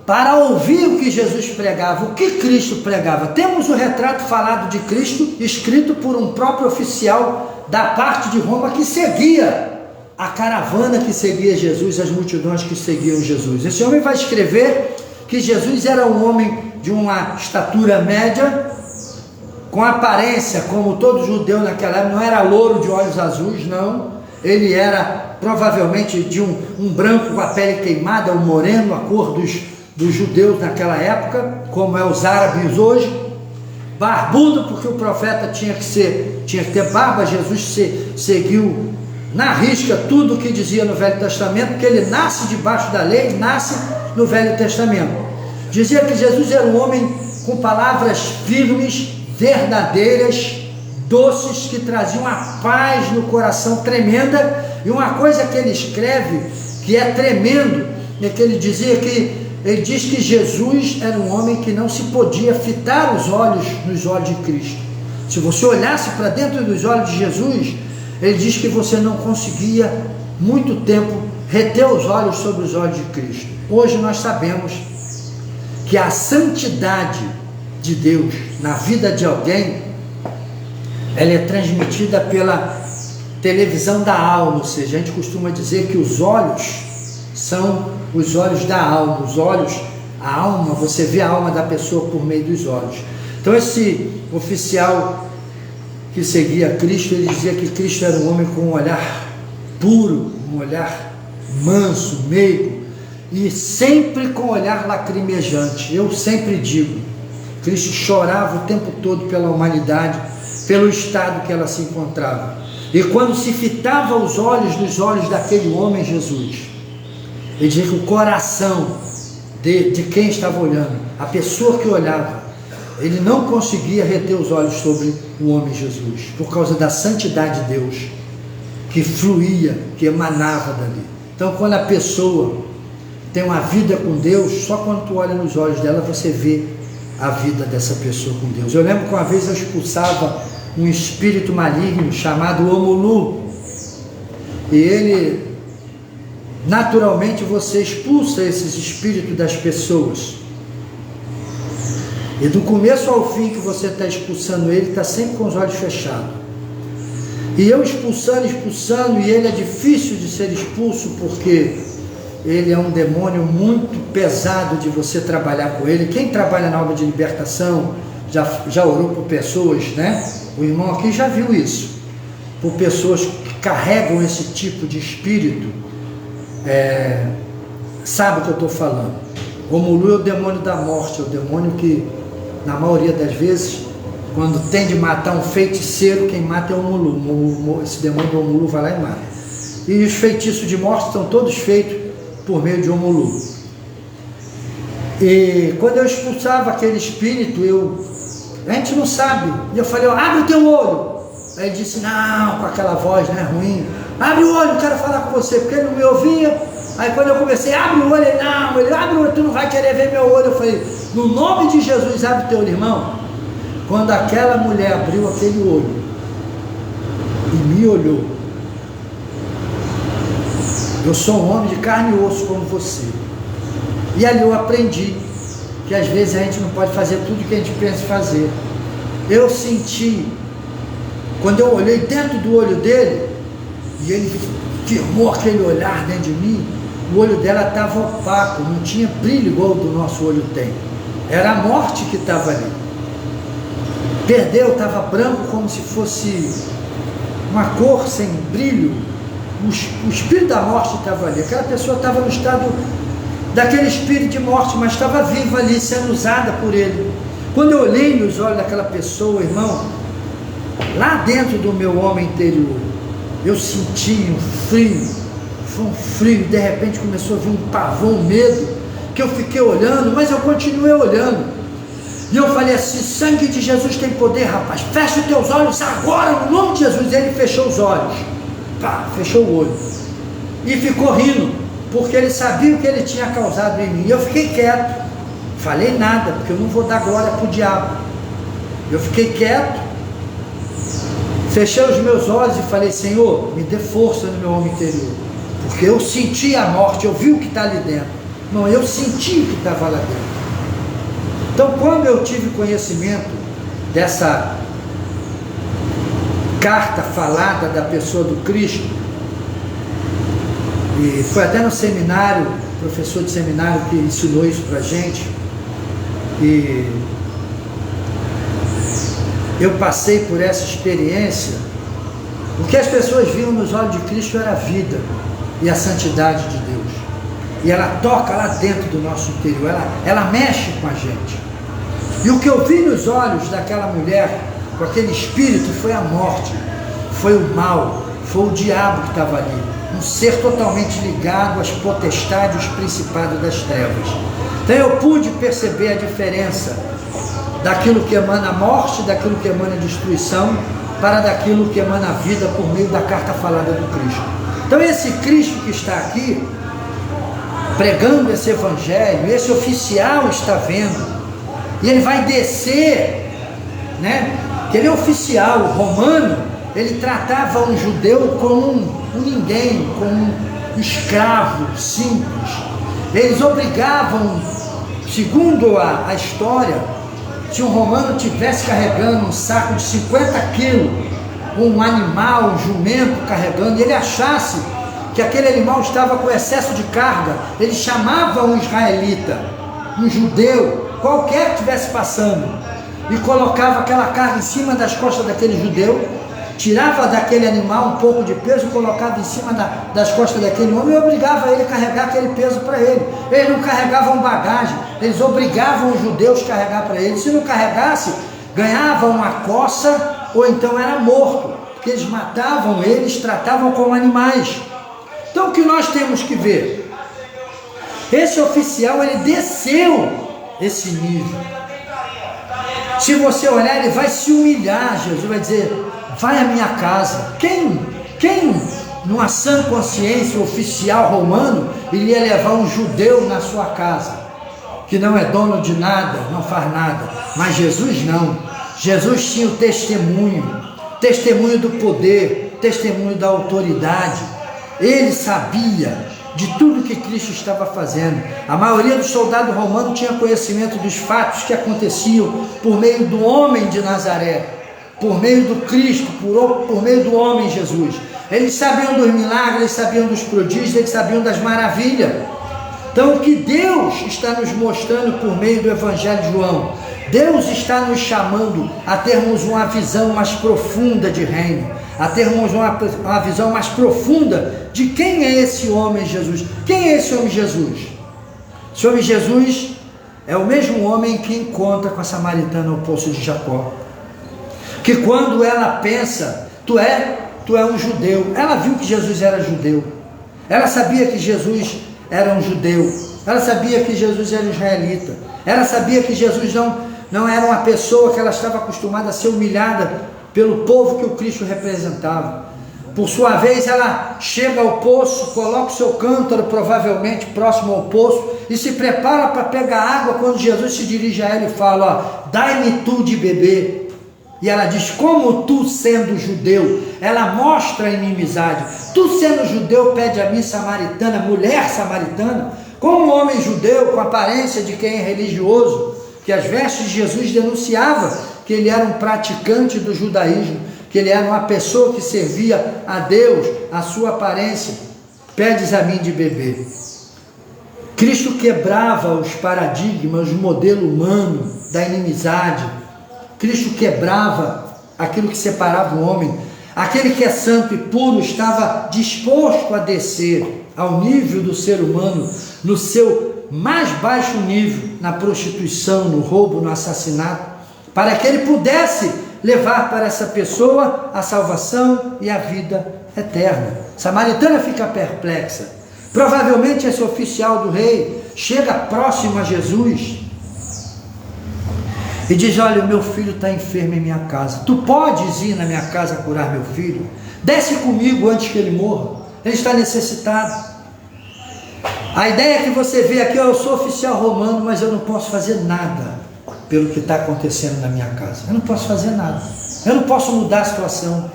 para ouvir o que Jesus pregava, o que Cristo pregava. Temos o retrato falado de Cristo, escrito por um próprio oficial da parte de Roma, que seguia a caravana que seguia Jesus, as multidões que seguiam Jesus. Esse homem vai escrever que Jesus era um homem de uma estatura média, com aparência como todo judeu naquela época, não era louro de olhos azuis, não. Ele era provavelmente de um branco com a pele queimada, um moreno, a cor dos judeus naquela época, como é os árabes hoje. Barbudo, porque o profeta tinha que ter barba. Jesus seguiu na risca tudo o que dizia no Velho Testamento, porque ele nasce debaixo da lei, nasce no Velho Testamento. Dizia que Jesus era um homem com palavras firmes, verdadeiras, doces, que traziam a paz no coração tremenda. E uma coisa que ele escreve que é tremendo, é que ele diz que Jesus era um homem que não se podia fitar os olhos nos olhos de Cristo. Se você olhasse para dentro dos olhos de Jesus, ele diz que você não conseguia muito tempo reter os olhos sobre os olhos de Cristo. Hoje nós sabemos que a santidade de Deus na vida de alguém, ela é transmitida pela televisão da alma, ou seja, a gente costuma dizer que os olhos são os olhos da alma, os olhos, a alma, você vê a alma da pessoa por meio dos olhos. Então esse oficial que seguia Cristo, ele dizia que Cristo era um homem com um olhar puro, um olhar manso, meigo, e sempre com olhar lacrimejante. Eu sempre digo, Cristo chorava o tempo todo pela humanidade, pelo estado que ela se encontrava. E quando se fitava os olhos nos olhos daquele homem Jesus, ele dizia que o coração de quem estava olhando, a pessoa que olhava, ele não conseguia reter os olhos sobre o homem Jesus, por causa da santidade de Deus, que fluía, que emanava dali. Então quando a pessoa tem uma vida com Deus, só quando tu olha nos olhos dela, você vê a vida dessa pessoa com Deus. Eu lembro que uma vez eu expulsava um espírito maligno chamado Omulu, e ele, naturalmente, você expulsa esses espíritos das pessoas, E do começo ao fim que você está expulsando ele, está sempre com os olhos fechados. E eu expulsando, e ele é difícil de ser expulso, porque ele é um demônio muito pesado de você trabalhar com ele. Quem trabalha na obra de libertação, já orou por pessoas, né? O irmão aqui já viu isso. Por pessoas que carregam esse tipo de espírito, sabe o que eu estou falando. O Omulu é o demônio da morte, é o demônio que, na maioria das vezes, quando tem de matar um feiticeiro, quem mata é o Omulu. Esse demônio do Omulu vai lá e mata. E os feitiços de morte são todos feitos por meio de Omulu. E quando eu expulsava aquele espírito, a gente não sabe. E eu falei, abre o teu olho. Aí ele disse, não, com aquela voz, né, ruim. Abre o olho, eu quero falar com você, porque ele não me ouvia. Aí quando eu comecei, abre o olho, ele abre o olho, tu não vai querer ver meu olho. Eu falei, no nome de Jesus, abre o teu olho, irmão. Quando aquela mulher abriu aquele olho e me olhou, eu sou um homem de carne e osso como você. E ali eu aprendi que às vezes a gente não pode fazer tudo que a gente pensa fazer. Eu senti, quando eu olhei dentro do olho dele, e ele firmou aquele olhar dentro de mim, o olho dela estava opaco, não tinha brilho igual o do nosso olho tem. Era a morte que estava ali. Perdeu, estava branco como se fosse uma cor sem brilho. O espírito da morte estava ali. Aquela pessoa estava no estado daquele espírito de morte, mas estava viva ali, sendo usada por ele. Quando eu olhei nos olhos daquela pessoa, irmão, lá dentro do meu homem interior, eu senti um frio. Foi um frio, de repente começou a vir um pavor, um medo, que eu fiquei olhando, mas eu continuei olhando. E eu falei assim, sangue de Jesus tem poder, rapaz, fecha os teus olhos agora, no nome de Jesus. E ele fechou os olhos, pá, fechou o olho, e ficou rindo, porque ele sabia o que ele tinha causado em mim. E eu fiquei quieto, falei nada, porque eu não vou dar glória para o diabo. Eu fiquei quieto, fechei os meus olhos e falei, Senhor, me dê força no meu homem interior, porque eu senti a morte, eu vi o que está ali dentro. Não, eu senti o que estava lá dentro. Então, quando eu tive conhecimento dessa carta falada da pessoa do Cristo, e foi até no seminário, professor de seminário que ensinou isso para a gente, e eu passei por essa experiência. O que as pessoas viam nos olhos de Cristo era a vida e a santidade de Deus. E ela toca lá dentro do nosso interior, ela mexe com a gente. E o que eu vi nos olhos daquela mulher, com aquele espírito, foi a morte, foi o mal, foi o diabo que estava ali, um ser totalmente ligado às potestades, os principados das trevas. Então eu pude perceber a diferença daquilo que emana a morte, daquilo que emana a destruição, para daquilo que emana a vida por meio da carta falada do Cristo. Então esse Cristo que está aqui, pregando esse evangelho, esse oficial está vendo, e ele vai descer, né? Que ele é oficial, o romano, ele tratava um judeu como um ninguém, como um escravo simples. Eles obrigavam, segundo a história, se um romano tivesse carregando um saco de 50 quilos, um animal, um jumento carregando, e ele achasse que aquele animal estava com excesso de carga, ele chamava um israelita, um judeu, qualquer que estivesse passando, e colocava aquela carga em cima das costas daquele judeu, tirava daquele animal um pouco de peso, colocava em cima das costas daquele homem e obrigava ele a carregar aquele peso para ele. Eles não carregavam bagagem, eles obrigavam os judeus a carregar para ele. Se não carregasse, ganhava uma coça ou então era morto, porque eles matavam eles, tratavam como animais. Então o que nós temos que ver? Esse oficial, ele desceu esse nível. Se você olhar, ele vai se humilhar. Jesus vai dizer, vai à minha casa. Quem numa sã consciência, oficial romano, iria levar um judeu na sua casa, que não é dono de nada, não faz nada? Mas Jesus não. Jesus tinha o testemunho do poder, testemunho da autoridade. Ele sabia de tudo que Cristo estava fazendo. A maioria dos soldados romanos tinha conhecimento dos fatos que aconteciam por meio do homem de Nazaré, por meio do Cristo, por meio do homem Jesus. Eles sabiam dos milagres, eles sabiam dos prodígios, eles sabiam das maravilhas. Então, o que Deus está nos mostrando por meio do Evangelho de João? Deus está nos chamando a termos uma visão mais profunda de reino, a termos uma visão mais profunda de quem é esse homem Jesus. Quem é esse homem Jesus? Esse homem Jesus é o mesmo homem que encontra com a samaritana ao poço de Jacó, que quando ela pensa, tu é um judeu, ela viu que Jesus era judeu, ela sabia que Jesus era um judeu, ela sabia que Jesus era israelita, ela sabia que Jesus não era uma pessoa que ela estava acostumada a ser humilhada pelo povo que o Cristo representava. Por sua vez, ela chega ao poço, coloca o seu cântaro provavelmente próximo ao poço e se prepara para pegar água quando Jesus se dirige a ela e fala, ó, dai-me tu de beber. E ela diz, como tu sendo judeu, ela mostra a inimizade, tu sendo judeu pede a mim samaritana, mulher samaritana, como um homem judeu com aparência de quem é religioso, que as vestes de Jesus denunciava que ele era um praticante do judaísmo, que ele era uma pessoa que servia a Deus, a sua aparência, pedes a mim de beber. Cristo quebrava os paradigmas, o modelo humano da inimizade. Cristo quebrava aquilo que separava o homem. Aquele que é santo e puro estava disposto a descer ao nível do ser humano, no seu mais baixo nível, na prostituição, no roubo, no assassinato, para que ele pudesse levar para essa pessoa a salvação e a vida eterna. A samaritana fica perplexa. Provavelmente esse oficial do rei chega próximo a Jesus e diz, olha, o meu filho está enfermo em minha casa, tu podes ir na minha casa curar meu filho? Desce comigo antes que ele morra, ele está necessitado. A ideia que você vê aqui, eu sou oficial romano, mas eu não posso fazer nada pelo que está acontecendo na minha casa. Eu não posso fazer nada, eu não posso mudar a situação.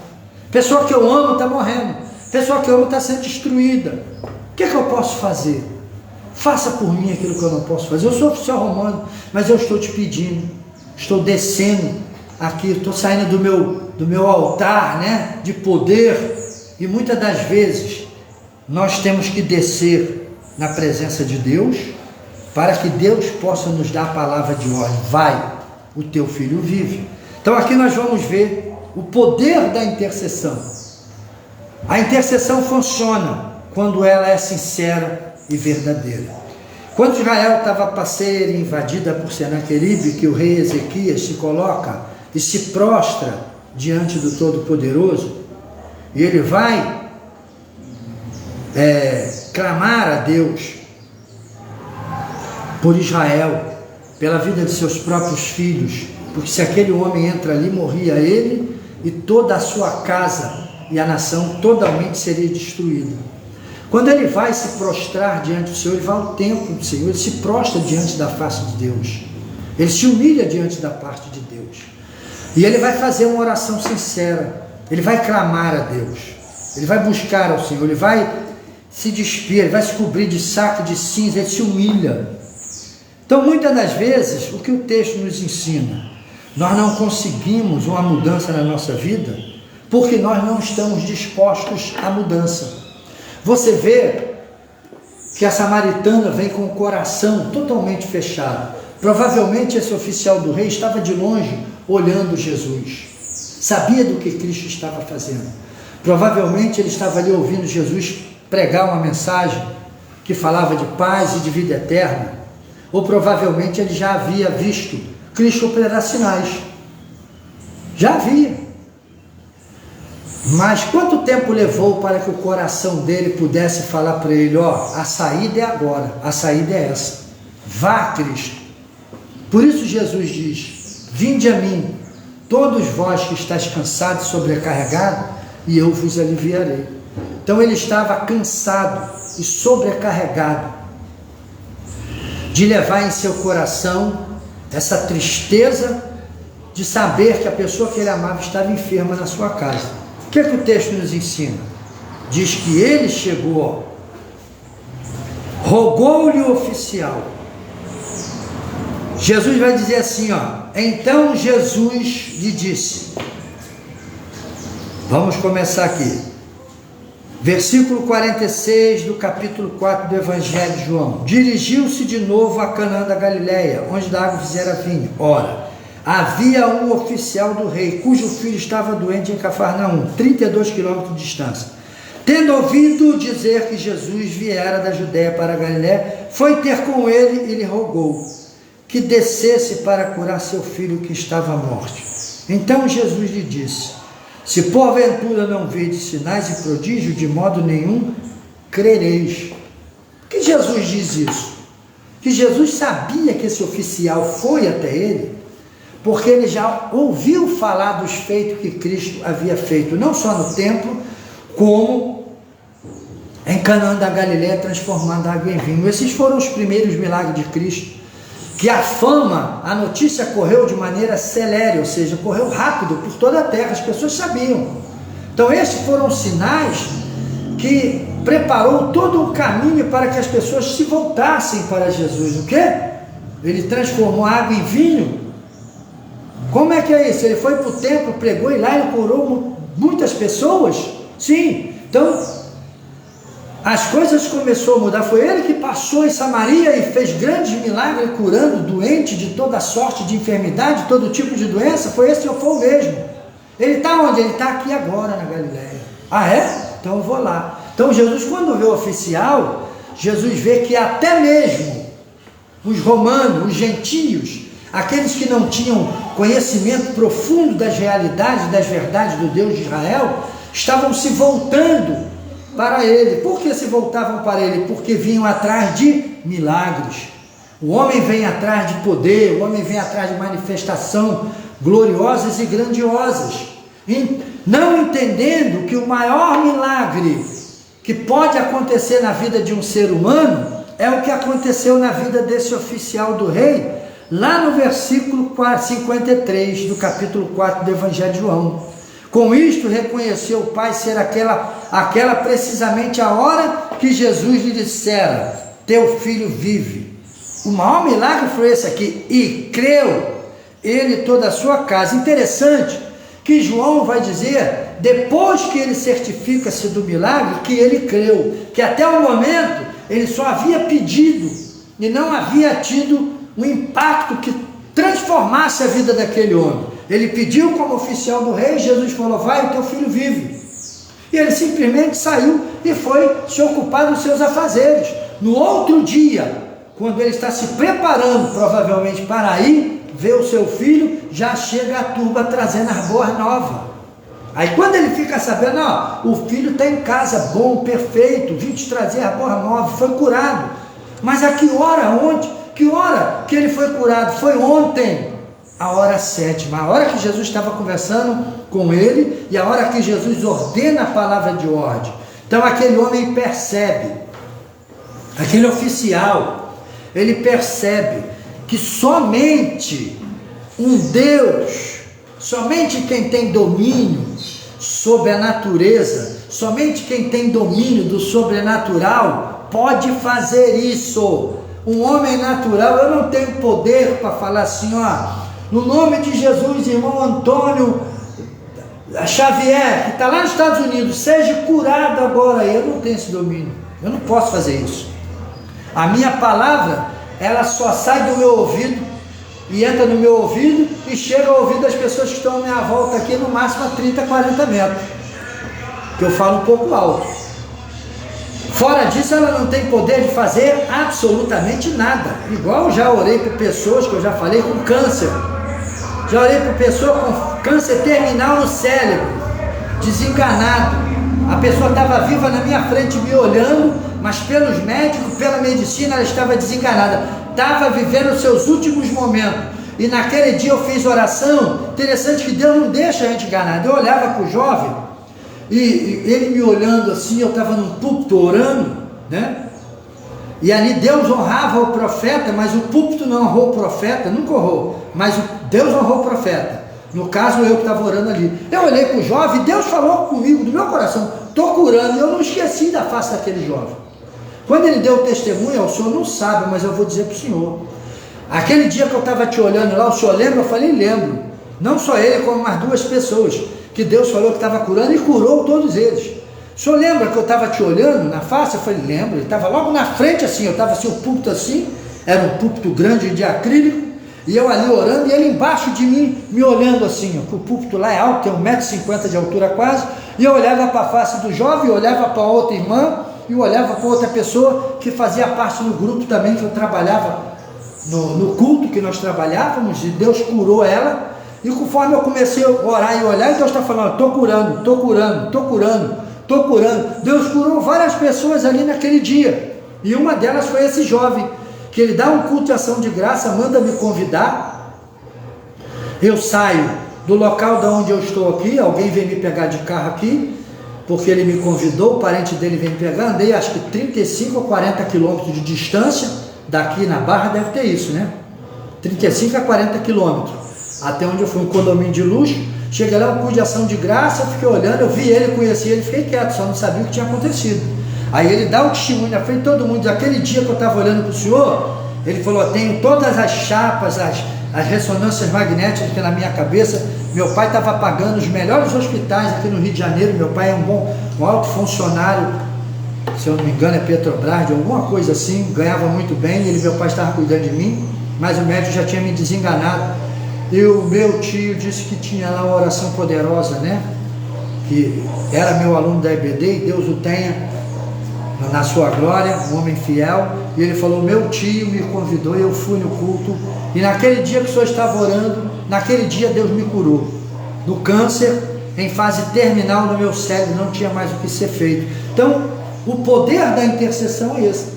Pessoa que eu amo está morrendo, pessoa que eu amo está sendo destruída. O que é que eu posso fazer? Faça por mim aquilo que eu não posso fazer. Eu sou oficial romano, mas eu estou te pedindo, estou descendo aqui, estou saindo do meu altar, né, de poder, e muitas das vezes nós temos que descer na presença de Deus, para que Deus possa nos dar a palavra de ordem, vai, o teu filho vive. Então aqui nós vamos ver o poder da intercessão. A intercessão funciona quando ela é sincera e verdadeira. Quando Israel estava para ser invadida por Senaqueribe, que o rei Ezequias se coloca e se prostra diante do Todo-Poderoso, e ele vai clamar a Deus por Israel, pela vida de seus próprios filhos, porque se aquele homem entra ali, morria ele e toda a sua casa, e a nação totalmente seria destruída. Quando ele vai se prostrar diante do Senhor, ele vai ao templo do Senhor, ele se prostra diante da face de Deus, ele se humilha diante da parte de Deus, e ele vai fazer uma oração sincera, ele vai clamar a Deus, ele vai buscar ao Senhor, ele vai se despir, ele vai se cobrir de saco de cinza, ele se humilha. Então muitas das vezes, o que o texto nos ensina? Nós não conseguimos uma mudança na nossa vida, porque nós não estamos dispostos à mudança. Você vê que a samaritana vem com o coração totalmente fechado. Provavelmente esse oficial do rei estava de longe olhando Jesus, sabia do que Cristo estava fazendo. Provavelmente ele estava ali ouvindo Jesus pregar uma mensagem que falava de paz e de vida eterna, ou provavelmente ele já havia visto Cristo operar sinais, já havia. Mas quanto tempo levou para que o coração dele pudesse falar para ele, ó, a saída é agora, a saída é essa, vá a Cristo. Por isso Jesus diz, vinde a mim, todos vós que estáis cansados e sobrecarregados, e eu vos aliviarei. Então ele estava cansado e sobrecarregado de levar em seu coração essa tristeza de saber que a pessoa que ele amava estava enferma na sua casa. O que é que o texto nos ensina? Diz que ele chegou Rogou-lhe o oficial. Jesus vai dizer assim, ó. Então Jesus lhe disse. Vamos começar aqui. Versículo 46 do capítulo 4 do Evangelho de João. Dirigiu-se de novo a Canaã da Galileia, onde da água fizera vinho. Ora, havia um oficial do rei, cujo filho estava doente em Cafarnaum, 32 quilômetros de distância. Tendo ouvido dizer que Jesus viera da Judéia para a Galileia, foi ter com ele e lhe rogou que descesse para curar seu filho que estava à morte. Então Jesus lhe disse: se porventura não virdes sinais e prodígios, de modo nenhum crereis. Por que Jesus diz isso? Que Jesus sabia que esse oficial foi até ele, porque ele já ouviu falar dos feitos que Cristo havia feito, não só no templo, como em Canaã da Galileia, transformando a água em vinho. Esses foram os primeiros milagres de Cristo, que a fama, a notícia correu de maneira celere, ou seja, correu rápido por toda a terra, as pessoas sabiam. Então esses foram sinais que preparou todo um caminho para que as pessoas se voltassem para Jesus. O quê? Ele transformou a água em vinho. Como é que é isso? Ele foi para o templo, pregou e lá ele curou muitas pessoas? Sim. Então as coisas começaram a mudar. Foi ele que passou em Samaria e fez grandes milagres, curando doentes de toda sorte de enfermidade, todo tipo de doença. Foi esse o mesmo. Ele está onde? Ele está aqui agora na Galileia. Ah, é? Então eu vou lá. Então Jesus, quando vê o oficial, Jesus vê que até mesmo os romanos, os gentios, aqueles que não tinham conhecimento profundo das realidades, das verdades do Deus de Israel, estavam se voltando para ele. Por que se voltavam para ele? Porque vinham atrás de milagres. O homem vem atrás de poder, o homem vem atrás de manifestação gloriosas e grandiosas, não entendendo que o maior milagre que pode acontecer na vida de um ser humano é o que aconteceu na vida desse oficial do rei, lá no versículo 53 do capítulo 4 do Evangelho de João. Com isto reconheceu o Pai ser aquela precisamente a hora que Jesus lhe dissera: teu filho vive. O maior milagre foi esse aqui, e creu ele e toda a sua casa. Interessante que João vai dizer, depois que ele certifica-se do milagre, que ele creu, que até o momento ele só havia pedido e não havia tido um impacto que transformasse a vida daquele homem. Ele pediu como oficial do rei, Jesus falou: vai, o teu filho vive. E ele simplesmente saiu e foi se ocupar dos seus afazeres. No outro dia, quando ele está se preparando provavelmente para ir ver o seu filho, já chega a turba trazendo as boas novas. Aí quando ele fica sabendo, ó, o filho está em casa, bom, perfeito, vim te trazer a boa nova, foi curado. Mas a que hora, onde? Que hora que ele foi curado? Foi ontem, a hora 7ª, a hora que Jesus estava conversando com ele e a hora que Jesus ordena a palavra de ordem. Então aquele homem percebe, aquele oficial, ele percebe que somente um Deus, somente quem tem domínio sobre a natureza, somente quem tem domínio do sobrenatural pode fazer isso. Um homem natural, eu não tenho poder para falar assim, ó, no nome de Jesus, irmão Antônio Xavier, que está lá nos Estados Unidos, seja curado agora. Eu não tenho esse domínio, eu não posso fazer isso. A minha palavra, ela só sai do meu ouvido e entra no meu ouvido e chega ao ouvido das pessoas que estão à minha volta aqui, no máximo a 30, 40 metros, que eu falo um pouco alto. Fora disso, ela não tem poder de fazer absolutamente nada. Igual eu já orei por pessoas, que eu já falei, com câncer. Já orei por pessoa com câncer terminal no cérebro, desenganado. A pessoa estava viva na minha frente me olhando, mas pelos médicos, pela medicina, ela estava desenganada. Estava vivendo os seus últimos momentos. E naquele dia eu fiz oração. Interessante que Deus não deixa a gente enganado. Eu olhava para o jovem, e ele me olhando assim, eu estava num púlpito orando, né? E ali Deus honrava o profeta, mas o púlpito não honrou o profeta, nunca honrou, mas Deus honrou o profeta. No caso, eu que estava orando ali. Eu olhei para o jovem, Deus falou comigo, do meu coração, estou curando. Eu não esqueci da face daquele jovem. Quando ele deu o testemunho, o senhor não sabe, mas eu vou dizer para o senhor. Aquele dia que eu estava te olhando lá, o senhor lembra? Eu falei, lembro. Não só ele, como mais 2 pessoas, que Deus falou que estava curando e curou todos eles. O senhor lembra que eu estava te olhando na face? Eu falei, lembro. Ele estava logo na frente assim, eu estava assim, o púlpito assim, era um púlpito grande de acrílico, e eu ali orando, e ele embaixo de mim, me olhando assim, ó, o púlpito lá é alto, tem 1,50 m de altura quase, e eu olhava para a face do jovem, olhava para outra irmã, e olhava para outra pessoa que fazia parte no grupo também, que eu trabalhava no culto que nós trabalhávamos, e Deus curou ela, e conforme eu comecei a orar e olhar, Deus está falando, estou curando, estou curando, estou curando, estou curando. Deus curou várias pessoas ali naquele dia, e uma delas foi esse jovem, que ele dá um culto de ação de graça, manda me convidar, eu saio do local de onde eu estou aqui, alguém vem me pegar de carro aqui, porque ele me convidou, o parente dele vem me pegar, andei acho que 35 ou 40 quilômetros de distância, daqui na Barra deve ter isso, né? 35 a 40 quilômetros, até onde eu fui, um condomínio de luxo. Cheguei lá, um culto de ação de graça, fiquei olhando, eu vi ele, conheci ele, fiquei quieto, só não sabia o que tinha acontecido. Aí ele dá o testemunho na frente de todo mundo, aquele dia que eu estava olhando para o senhor, ele falou, tenho todas as chapas, as ressonâncias magnéticas aqui na minha cabeça. Meu pai estava pagando os melhores hospitais aqui no Rio de Janeiro, meu pai é um alto funcionário, se eu não me engano é Petrobras, de alguma coisa assim, ganhava muito bem, meu pai estava cuidando de mim, mas o médico já tinha me desenganado, e o meu tio disse que tinha lá uma oração poderosa, né, que era meu aluno da EBD, e Deus o tenha na sua glória, um homem fiel, e ele falou, meu tio me convidou e eu fui no culto, e naquele dia que o senhor estava orando, naquele dia Deus me curou, do câncer, em fase terminal no meu cérebro, não tinha mais o que ser feito. Então, o poder da intercessão é esse.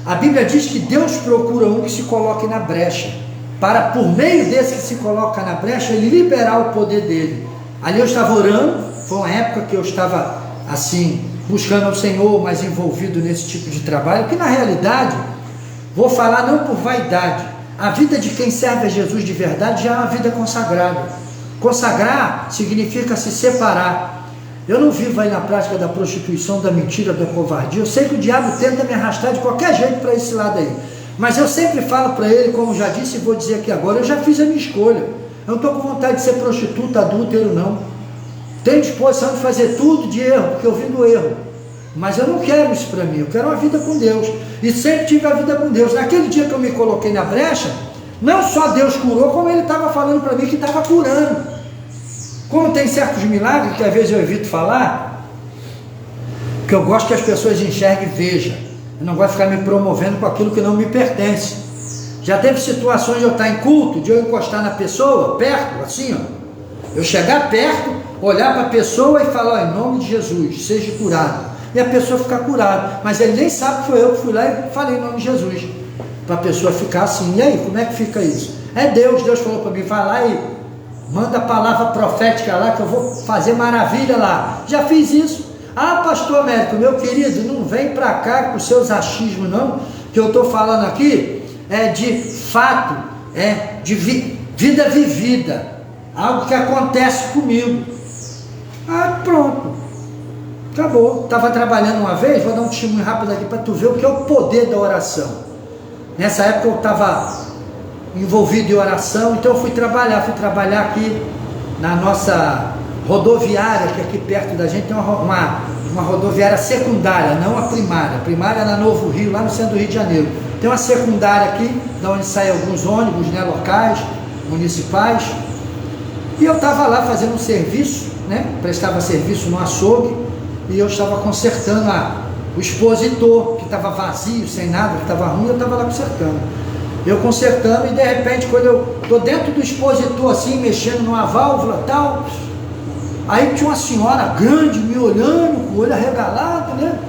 A Bíblia diz que Deus procura um que se coloque na brecha, para por meio desse que se coloca na brecha, ele liberar o poder dele. Ali eu estava orando, foi uma época que eu estava assim, buscando ao Senhor, mas envolvido nesse tipo de trabalho, que na realidade, vou falar não por vaidade, a vida de quem serve a Jesus de verdade já é uma vida consagrada. Consagrar significa se separar. Eu não vivo aí na prática da prostituição, da mentira, da covardia. Eu sei que o diabo tenta me arrastar de qualquer jeito para esse lado aí, mas eu sempre falo para ele, como já disse e vou dizer aqui agora, eu já fiz a minha escolha. Eu não estou com vontade de ser prostituta, adúltero não. Tenho disposição de fazer tudo de erro, porque eu vim do erro, mas eu não quero isso para mim, eu quero uma vida com Deus, e sempre tive a vida com Deus. Naquele dia que eu me coloquei na brecha, não só Deus curou, como Ele estava falando para mim que estava curando. Como tem certos milagres que às vezes eu evito falar, que eu gosto que as pessoas enxerguem e vejam, eu não gosto de ficar me promovendo com aquilo que não me pertence. Já teve situações de eu estar em culto, de eu encostar na pessoa, perto, assim ó, eu chegar perto, olhar para a pessoa e falar, em nome de Jesus, seja curado, e a pessoa ficar curada, mas ele nem sabe que foi eu que fui lá e falei em nome de Jesus, para a pessoa ficar assim. E aí, como é que fica isso? É Deus falou para mim, vai lá e manda a palavra profética lá, que eu vou fazer maravilha lá. Já fiz isso. Ah, pastor Américo, meu querido, não vem para cá com seus achismos não, que eu estou falando aqui é de fato, é de vida vivida, algo que acontece comigo. Ah, pronto, acabou. Estava trabalhando uma vez, vou dar um testemunho rápido aqui para tu ver o que é o poder da oração. Nessa época eu estava envolvido em oração, então eu fui trabalhar aqui na nossa rodoviária, que aqui perto da gente tem uma rodoviária secundária, não a primária é na Novo Rio, lá no centro do Rio de Janeiro. Tem uma secundária aqui, da onde saem alguns ônibus, né, locais, municipais, e eu estava lá fazendo um serviço, né, prestava serviço no açougue, e eu estava consertando o expositor, que estava vazio, sem nada, que estava ruim, eu estava lá consertando. Eu consertando, e de repente, quando eu estou dentro do expositor, assim, mexendo numa válvula e tal, aí tinha uma senhora grande me olhando, com o olho arregalado, né?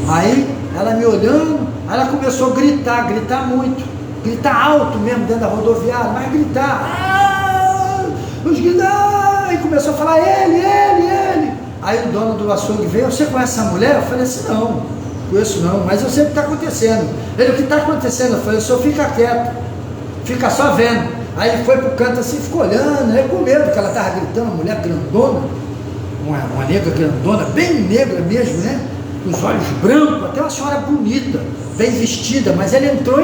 Aí ela me olhando, aí ela começou a gritar muito, gritar alto mesmo dentro da rodoviária, mas gritar, os gritar, aí começou a falar, ele. Aí o dono do açougue veio, você conhece essa mulher? Eu falei assim, não conheço não, mas eu sei o que está acontecendo. Ele, o que está acontecendo? Eu falei, o senhor fica quieto, fica só vendo. Aí ele foi para o canto assim, ficou olhando, aí com medo, porque ela estava gritando, uma mulher grandona, uma negra grandona, bem negra mesmo, né? com os olhos brancos, até uma senhora bonita, bem vestida, mas ela entrou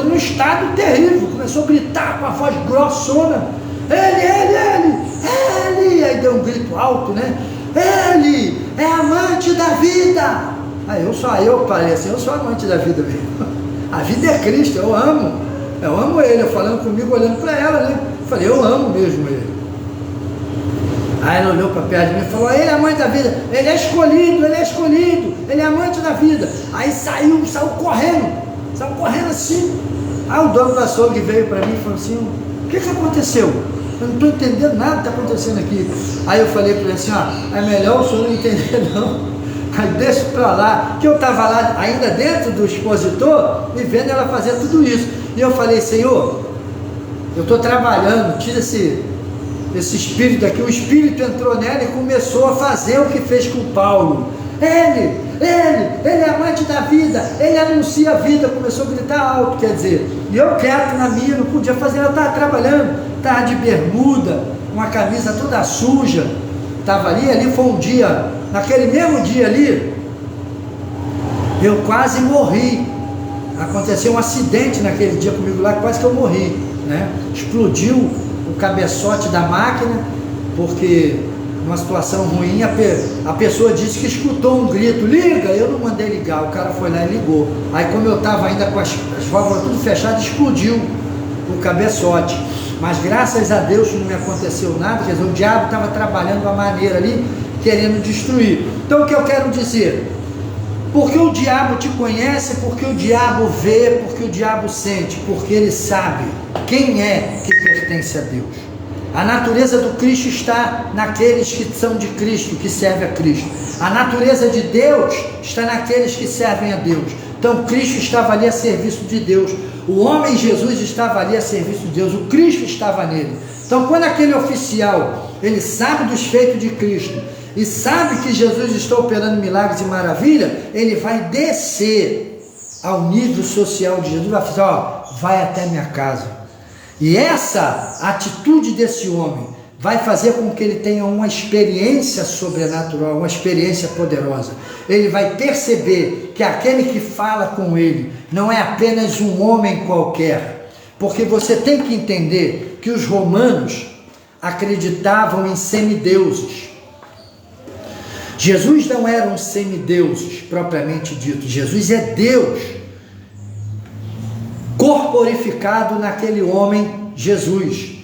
num estado terrível, começou a gritar com a voz grossona, ele, aí deu um grito alto, né? Ele é amante da vida. Aí eu falei assim, eu sou amante da vida mesmo. A vida é Cristo, eu amo ele, eu falando comigo, olhando para ela, né? Eu falei, eu amo mesmo ele. Aí ela olhou para perto de mim e falou, ele é amante da vida, ele é escolhido, ele é amante da vida. Aí saiu correndo assim. Aí o dono do açougue veio para mim e falou assim, o que aconteceu? Eu não estou entendendo nada que está acontecendo aqui. Aí eu falei para ele assim, é melhor o senhor não entender não. Aí deixa para lá, que eu estava lá ainda dentro do expositor e vendo ela fazer tudo isso. E eu falei, Senhor, eu estou trabalhando, tira esse espírito aqui. O espírito entrou nela e começou a fazer o que fez com Paulo. Ele é amante da vida, ele anuncia a vida, começou a gritar alto, quer dizer, e eu quieto na minha, não podia fazer, eu estava trabalhando, estava de bermuda, uma camisa toda suja, estava ali foi um dia, naquele mesmo dia ali, eu quase morri, aconteceu um acidente naquele dia comigo lá, quase que eu morri, né? Explodiu o cabeçote da máquina, porque numa situação ruim, a pessoa disse que escutou um grito, liga, eu não mandei ligar, o cara foi lá e ligou. Aí como eu estava ainda com as válvulas tudo fechadas, explodiu o cabeçote. Mas graças a Deus não me aconteceu nada, quer dizer, o diabo estava trabalhando de uma maneira ali, querendo destruir. Então o que eu quero dizer? Porque o diabo te conhece, porque o diabo vê, porque o diabo sente, porque ele sabe quem é que pertence a Deus. A natureza do Cristo está naqueles que são de Cristo, que servem a Cristo. A natureza de Deus está naqueles que servem a Deus. Então Cristo estava ali a serviço de Deus. O homem Jesus estava ali a serviço de Deus. O Cristo estava nele. Então quando aquele oficial, ele sabe dos feitos de Cristo e sabe que Jesus está operando milagres e maravilhas, ele vai descer ao nível social de Jesus, vai fazer, vai até minha casa. E essa atitude desse homem vai fazer com que ele tenha uma experiência sobrenatural, uma experiência poderosa. Ele vai perceber que aquele que fala com ele não é apenas um homem qualquer, porque você tem que entender que os romanos acreditavam em semideuses. Jesus não era um semideuses propriamente dito, Jesus é Deus corporificado naquele homem Jesus.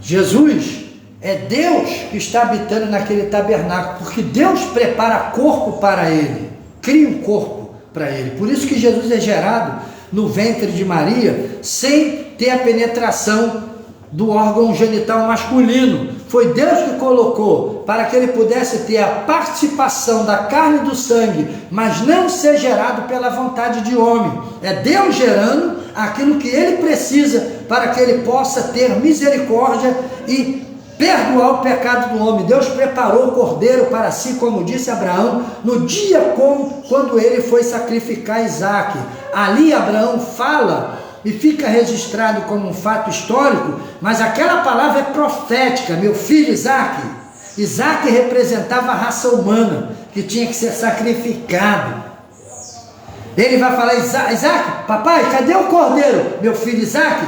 Jesus é Deus que está habitando naquele tabernáculo, porque Deus prepara corpo para ele, cria um corpo para ele. Por isso que Jesus é gerado no ventre de Maria sem ter a penetração do órgão genital masculino. Foi Deus que colocou para que ele pudesse ter a participação da carne e do sangue, mas não ser gerado pela vontade de homem. É Deus gerando aquilo que ele precisa para que ele possa ter misericórdia e perdoar o pecado do homem. Deus preparou o cordeiro para si, como disse Abraão, no dia quando ele foi sacrificar Isaque. Ali Abraão fala e fica registrado como um fato histórico, mas aquela palavra é profética, meu filho Isaque. Isaque representava a raça humana, que tinha que ser sacrificado. Ele vai falar, Isaque, papai, cadê o cordeiro? Meu filho Isaque,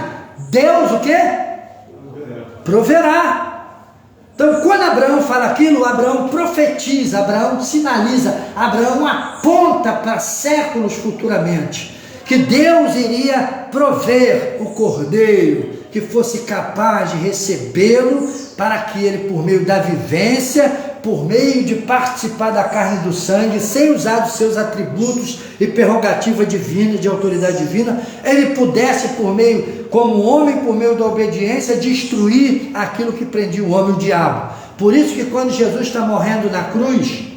Deus o quê? Proverá. Então quando Abraão fala aquilo, Abraão profetiza, Abraão sinaliza, Abraão aponta para séculos futuramente, que Deus iria prover o cordeiro, que fosse capaz de recebê-lo, para que ele, por meio da vivência, por meio de participar da carne e do sangue, sem usar os seus atributos e prerrogativa divina, de autoridade divina, ele pudesse, por meio, como homem, por meio da obediência, destruir aquilo que prendia o homem, o diabo. Por isso que quando Jesus está morrendo na cruz,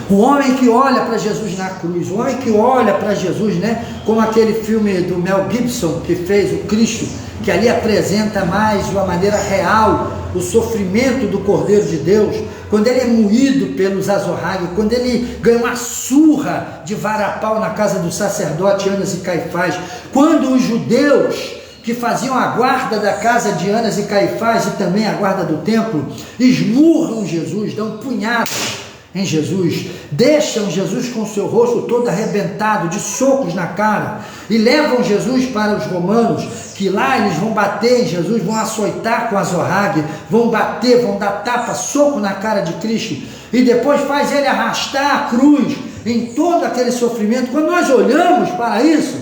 o homem que olha para Jesus na cruz, o homem que olha para Jesus, né, como aquele filme do Mel Gibson que fez o Cristo, que ali apresenta mais de uma maneira real o sofrimento do Cordeiro de Deus, quando ele é moído pelos azorragues, quando ele ganha uma surra de varapau na casa do sacerdote Anas e Caifás, quando os judeus que faziam a guarda da casa de Anas e Caifás e também a guarda do templo, esmurram Jesus, dão punhadas em Jesus, deixam Jesus com seu rosto todo arrebentado, de socos na cara, e levam Jesus para os romanos, que lá eles vão bater em Jesus, vão açoitar com azorrague, vão bater, vão dar tapa, soco na cara de Cristo, e depois faz ele arrastar a cruz em todo aquele sofrimento. Quando nós olhamos para isso,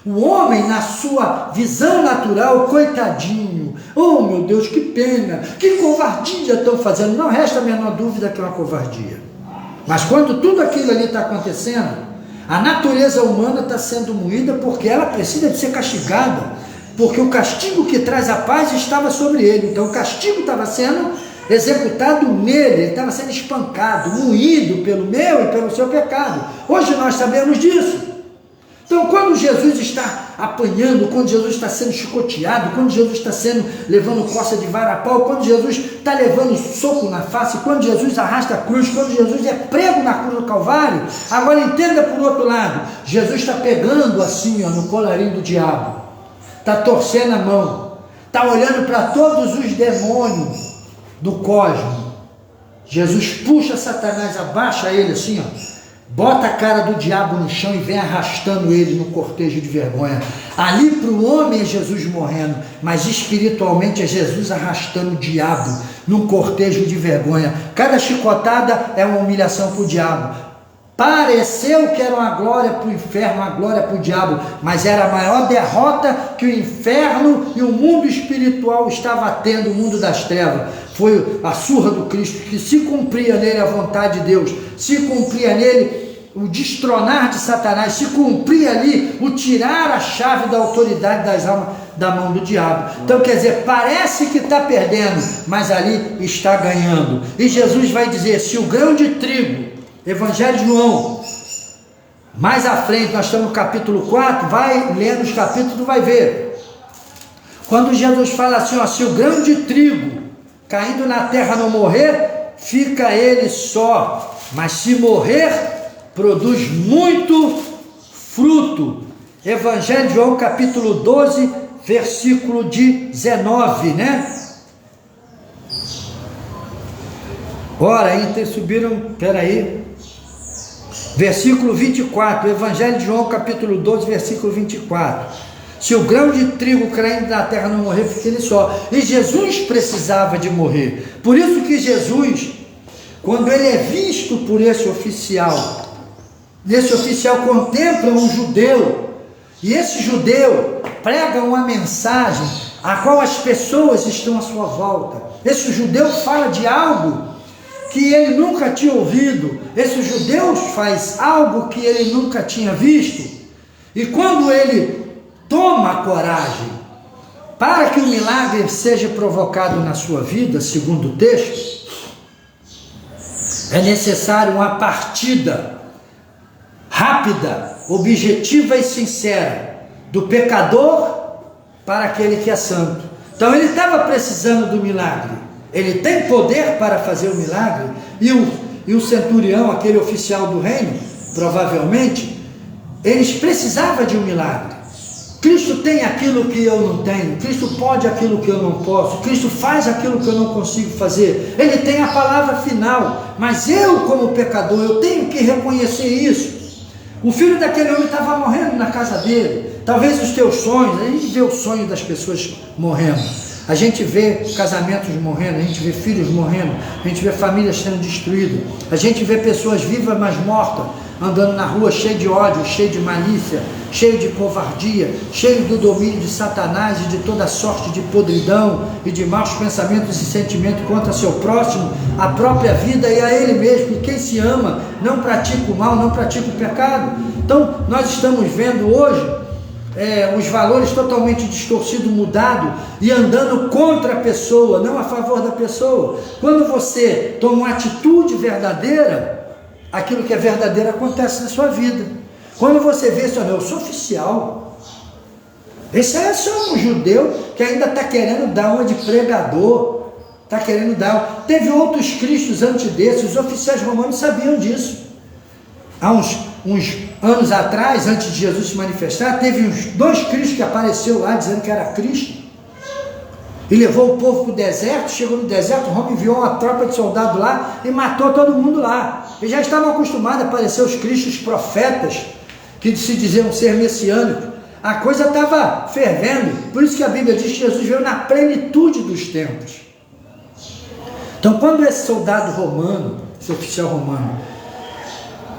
o homem, na sua visão natural, coitadinho, oh meu Deus, que pena, que covardia estão fazendo. Não resta a menor dúvida que é uma covardia. Mas quando tudo aquilo ali está acontecendo, a natureza humana está sendo moída, porque ela precisa de ser castigada, porque o castigo que traz a paz estava sobre ele. Então o castigo estava sendo executado nele, ele estava sendo espancado, moído pelo meu e pelo seu pecado. Hoje nós sabemos disso. Então, quando Jesus está apanhando, quando Jesus está sendo chicoteado, quando Jesus está levando coça de vara-pau, quando Jesus está levando soco na face, quando Jesus arrasta a cruz, quando Jesus é prego na cruz do Calvário, agora entenda por outro lado, Jesus está pegando assim, ó, no colarinho do diabo, está torcendo a mão, está olhando para todos os demônios do cosmos. Jesus puxa Satanás, abaixa ele assim, ó, bota a cara do diabo no chão e vem arrastando ele no cortejo de vergonha. Ali para o homem é Jesus morrendo, mas espiritualmente é Jesus arrastando o diabo num cortejo de vergonha. Cada chicotada é uma humilhação para o diabo. Pareceu que era uma glória para o inferno, uma glória para o diabo, mas era a maior derrota que o inferno e o mundo espiritual estava tendo, o mundo das trevas. Foi a surra do Cristo, que se cumpria nele a vontade de Deus, se cumpria nele o destronar de Satanás, se cumpria ali o tirar a chave da autoridade das almas da mão do diabo. Então quer dizer, parece que está perdendo, mas ali está ganhando. E Jesus vai dizer, se o grão de trigo, Evangelho de João, mais à frente, nós estamos no capítulo 4, vai lendo os capítulos, vai ver. Quando Jesus fala assim, ó, se o grão de trigo caindo na terra não morrer, fica ele só, mas se morrer, produz muito fruto. Evangelho de João, capítulo 12, versículo 19, né? Ora, aí subiram, peraí, versículo 24, Evangelho de João, capítulo 12, versículo 24. Se o grão de trigo caindo na terra não morrer, fica ele só. E Jesus precisava de morrer. Por isso que Jesus, quando ele é visto por esse oficial contempla um judeu, e esse judeu prega uma mensagem a qual as pessoas estão à sua volta. Esse judeu fala de algo que ele nunca tinha ouvido, esse judeu faz algo que ele nunca tinha visto, e quando ele toma coragem para que o milagre seja provocado na sua vida, segundo o texto, é necessário uma partida rápida, objetiva e sincera do pecador para aquele que é santo. Então ele estava precisando do milagre, ele tem poder para fazer o milagre, e o centurião, aquele oficial do reino, provavelmente, eles precisavam de um milagre. Cristo tem aquilo que eu não tenho, Cristo pode aquilo que eu não posso, Cristo faz aquilo que eu não consigo fazer, Ele tem a palavra final, mas eu como pecador, eu tenho que reconhecer isso. O filho daquele homem estava morrendo na casa dele. Talvez os teus sonhos, a gente vê o sonho das pessoas morrendo, a gente vê casamentos morrendo, a gente vê filhos morrendo, a gente vê famílias sendo destruídas, a gente vê pessoas vivas mas mortas, andando na rua cheio de ódio, cheio de malícia, cheio de covardia, cheio do domínio de Satanás e de toda sorte de podridão e de maus pensamentos e sentimentos contra seu próximo, a própria vida e a ele mesmo. E quem se ama não pratica o mal, não pratica o pecado. Então nós estamos vendo hoje os valores totalmente distorcidos, mudados e andando contra a pessoa, não a favor da pessoa. Quando você toma uma atitude verdadeira, aquilo que é verdadeiro acontece na sua vida. Quando você vê, eu sou oficial, esse é só um judeu que ainda está querendo dar uma de pregador, está querendo dar. Teve outros cristos antes desses, os oficiais romanos sabiam disso. Há uns anos atrás, antes de Jesus se manifestar, teve uns 2 cristos que apareceu lá dizendo que era Cristo, e levou o povo para o deserto. Chegou no deserto, Roma enviou uma tropa de soldados lá e matou todo mundo lá. e já estavam acostumados a aparecer os cristos profetas, que se diziam ser messiânicos. A coisa estava fervendo, por isso que a Bíblia diz que Jesus veio na plenitude dos tempos. Então, quando esse soldado romano, esse oficial romano,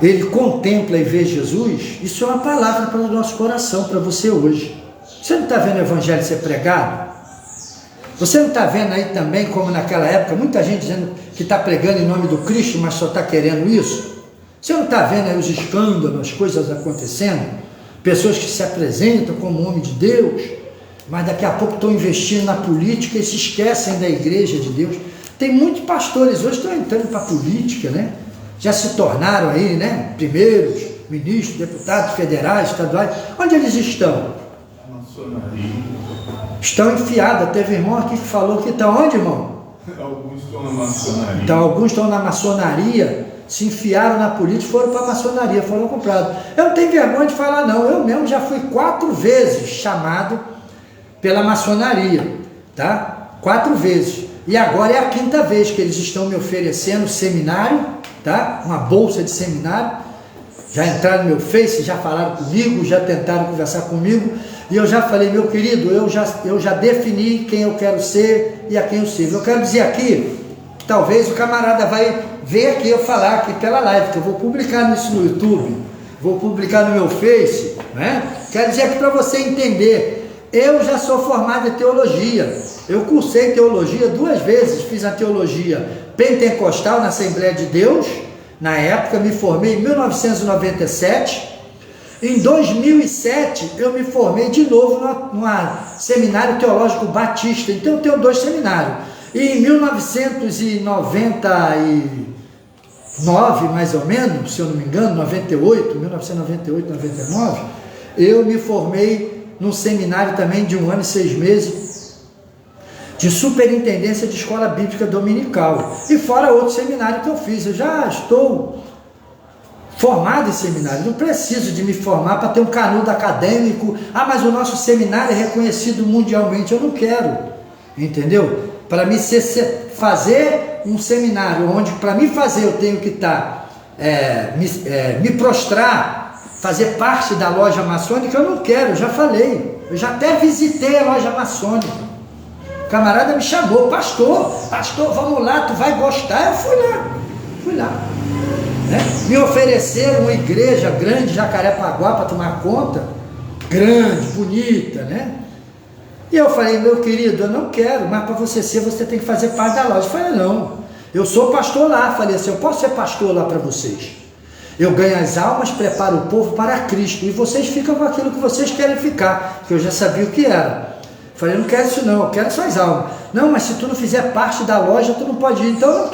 ele contempla e vê Jesus, isso é uma palavra para o nosso coração, para você hoje. Você não está vendo o evangelho ser pregado? Você não está vendo aí também, como naquela época, muita gente dizendo que está pregando em nome do Cristo, mas só está querendo isso? Você não está vendo aí os escândalos, as coisas acontecendo? Pessoas que se apresentam como homem de Deus, mas daqui a pouco estão investindo na política e se esquecem da igreja de Deus. Tem muitos pastores hoje que estão entrando para a política, né? Já se tornaram aí, né? Primeiros, ministros, deputados federais, estaduais. Onde eles estão? Maçonaria. Estão enfiados. Teve irmão aqui que falou que está onde, irmão? Alguns estão na maçonaria. Então, alguns estão na maçonaria, se enfiaram na política, foram para a maçonaria, foram comprados. Eu não tenho vergonha de falar não, eu mesmo já fui 4 vezes chamado pela maçonaria, tá? 4 vezes. E agora é a 5ª vez que eles estão me oferecendo seminário, tá? Uma bolsa de seminário. Já entraram no meu Face, já falaram comigo, já tentaram conversar comigo, e eu já falei, meu querido, eu já defini quem eu quero ser e a quem eu sirvo. Eu quero dizer aqui, que talvez o camarada vai ver aqui eu falar aqui pela live, que eu vou publicar isso no YouTube, vou publicar no meu Face, né? Quero dizer aqui para você entender, eu já sou formado em teologia, eu cursei teologia 2 vezes, fiz a teologia pentecostal na Assembleia de Deus, na época me formei em 1997, em 2007 eu me formei de novo num seminário teológico batista, então eu tenho 2 seminários, e em 1999 mais ou menos, se eu não me engano, 1998, 99, eu me formei num seminário também de 1 ano e 6 meses, de superintendência de escola bíblica dominical, e fora outro seminário que eu fiz. Eu já estou formado em seminário, não preciso de me formar para ter um canudo acadêmico, mas o nosso seminário é reconhecido mundialmente, eu não quero, entendeu? Para mim fazer um seminário, onde para mim fazer eu tenho que estar, me prostrar, fazer parte da loja maçônica, eu não quero, eu já falei, eu já até visitei a loja maçônica. O camarada me chamou, pastor, vamos lá, tu vai gostar. Eu fui lá. Né? Me ofereceram uma igreja grande, Jacarepaguá, para tomar conta, grande, bonita, né? E eu falei, meu querido, eu não quero, mas para você ser, você tem que fazer parte da loja. Eu falei, não, eu sou pastor lá. Falei assim, eu posso ser pastor lá para vocês. Eu ganho as almas, preparo o povo para Cristo, e vocês ficam com aquilo que vocês querem ficar, que eu já sabia o que era. Falei, eu não quero isso não, eu quero suas almas. Não, mas se tu não fizer parte da loja, tu não pode ir. Então eu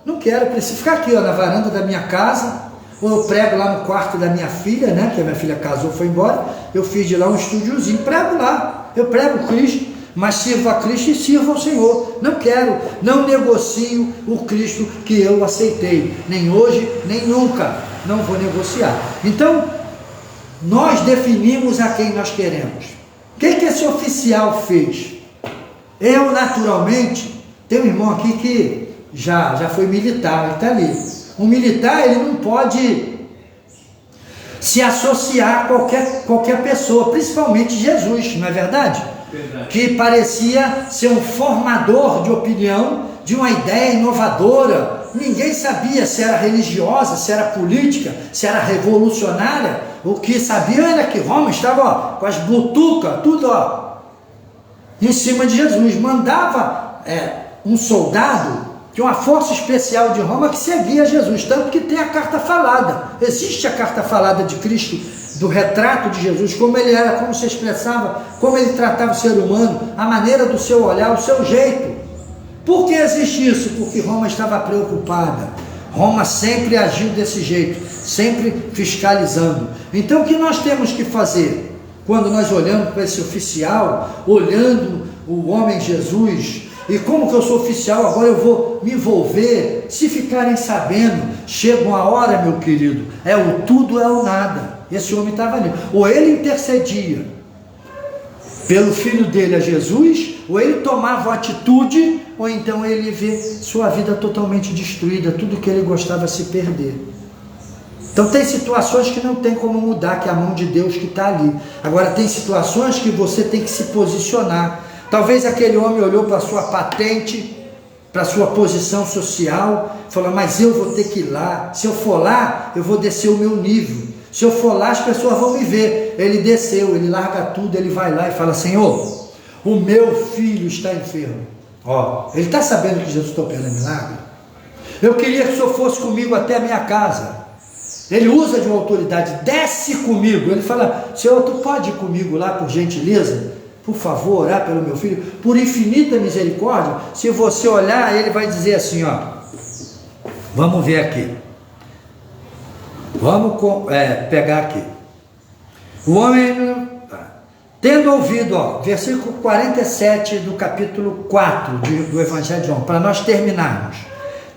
não quero, preciso ficar aqui, ó, na varanda da minha casa, ou eu prego lá no quarto da minha filha, né, que a minha filha casou, foi embora, eu fiz de lá um estúdiozinho, prego lá, eu prego Cristo, mas sirvo a Cristo e sirvo ao Senhor. Não quero, não negocio o Cristo que eu aceitei, nem hoje, nem nunca, não vou negociar. Então, nós definimos a quem nós queremos. O que esse oficial fez? Eu, naturalmente, tem um irmão aqui que já foi militar, ele está ali. Um militar, ele não pode se associar a qualquer pessoa, principalmente Jesus, não é verdade? Verdade. Que parecia ser um formador de opinião, de uma ideia inovadora. Ninguém sabia se era religiosa, se era política, se era revolucionária. O que sabiam era que Roma estava, ó, com as butucas, tudo, ó, em cima de Jesus. Mandava um soldado de uma força especial de Roma que seguia Jesus, tanto que tem a carta falada. Existe a carta falada de Cristo, do retrato de Jesus, como ele era, como se expressava, como ele tratava o ser humano, a maneira do seu olhar, o seu jeito. Por que existe isso? Porque Roma estava preocupada. Roma sempre agiu desse jeito, sempre fiscalizando. Então o que nós temos que fazer? Quando nós olhamos para esse oficial, olhando o homem Jesus, e como que eu sou oficial, agora eu vou me envolver, se ficarem sabendo, chega uma hora, meu querido, é o tudo é o nada. Esse homem estava ali, ou ele intercedia pelo filho dele a Jesus, ou ele tomava uma atitude, ou então ele vê sua vida totalmente destruída, tudo que ele gostava se perder. Então tem situações que não tem como mudar, que é a mão de Deus que está ali. Agora tem situações que você tem que se posicionar. Talvez aquele homem olhou para a sua patente, para a sua posição social, falou, mas eu vou ter que ir lá, se eu for lá, eu vou descer o meu nível, se eu for lá as pessoas vão me ver. Ele desceu, ele larga tudo, ele vai lá e fala, Senhor, o meu filho está enfermo. Ó, ele está sabendo que Jesus está operando milagre? Eu queria que o Senhor fosse comigo até a minha casa. Ele usa de uma autoridade, desce comigo. Ele fala, Senhor, tu pode ir comigo lá por gentileza? Por favor, orar pelo meu filho, por infinita misericórdia. Se você olhar, ele vai dizer assim, ó, vamos ver aqui. Vamos pegar aqui. O homem, tendo ouvido, ó, versículo 47 do capítulo 4 do Evangelho de João, para nós terminarmos.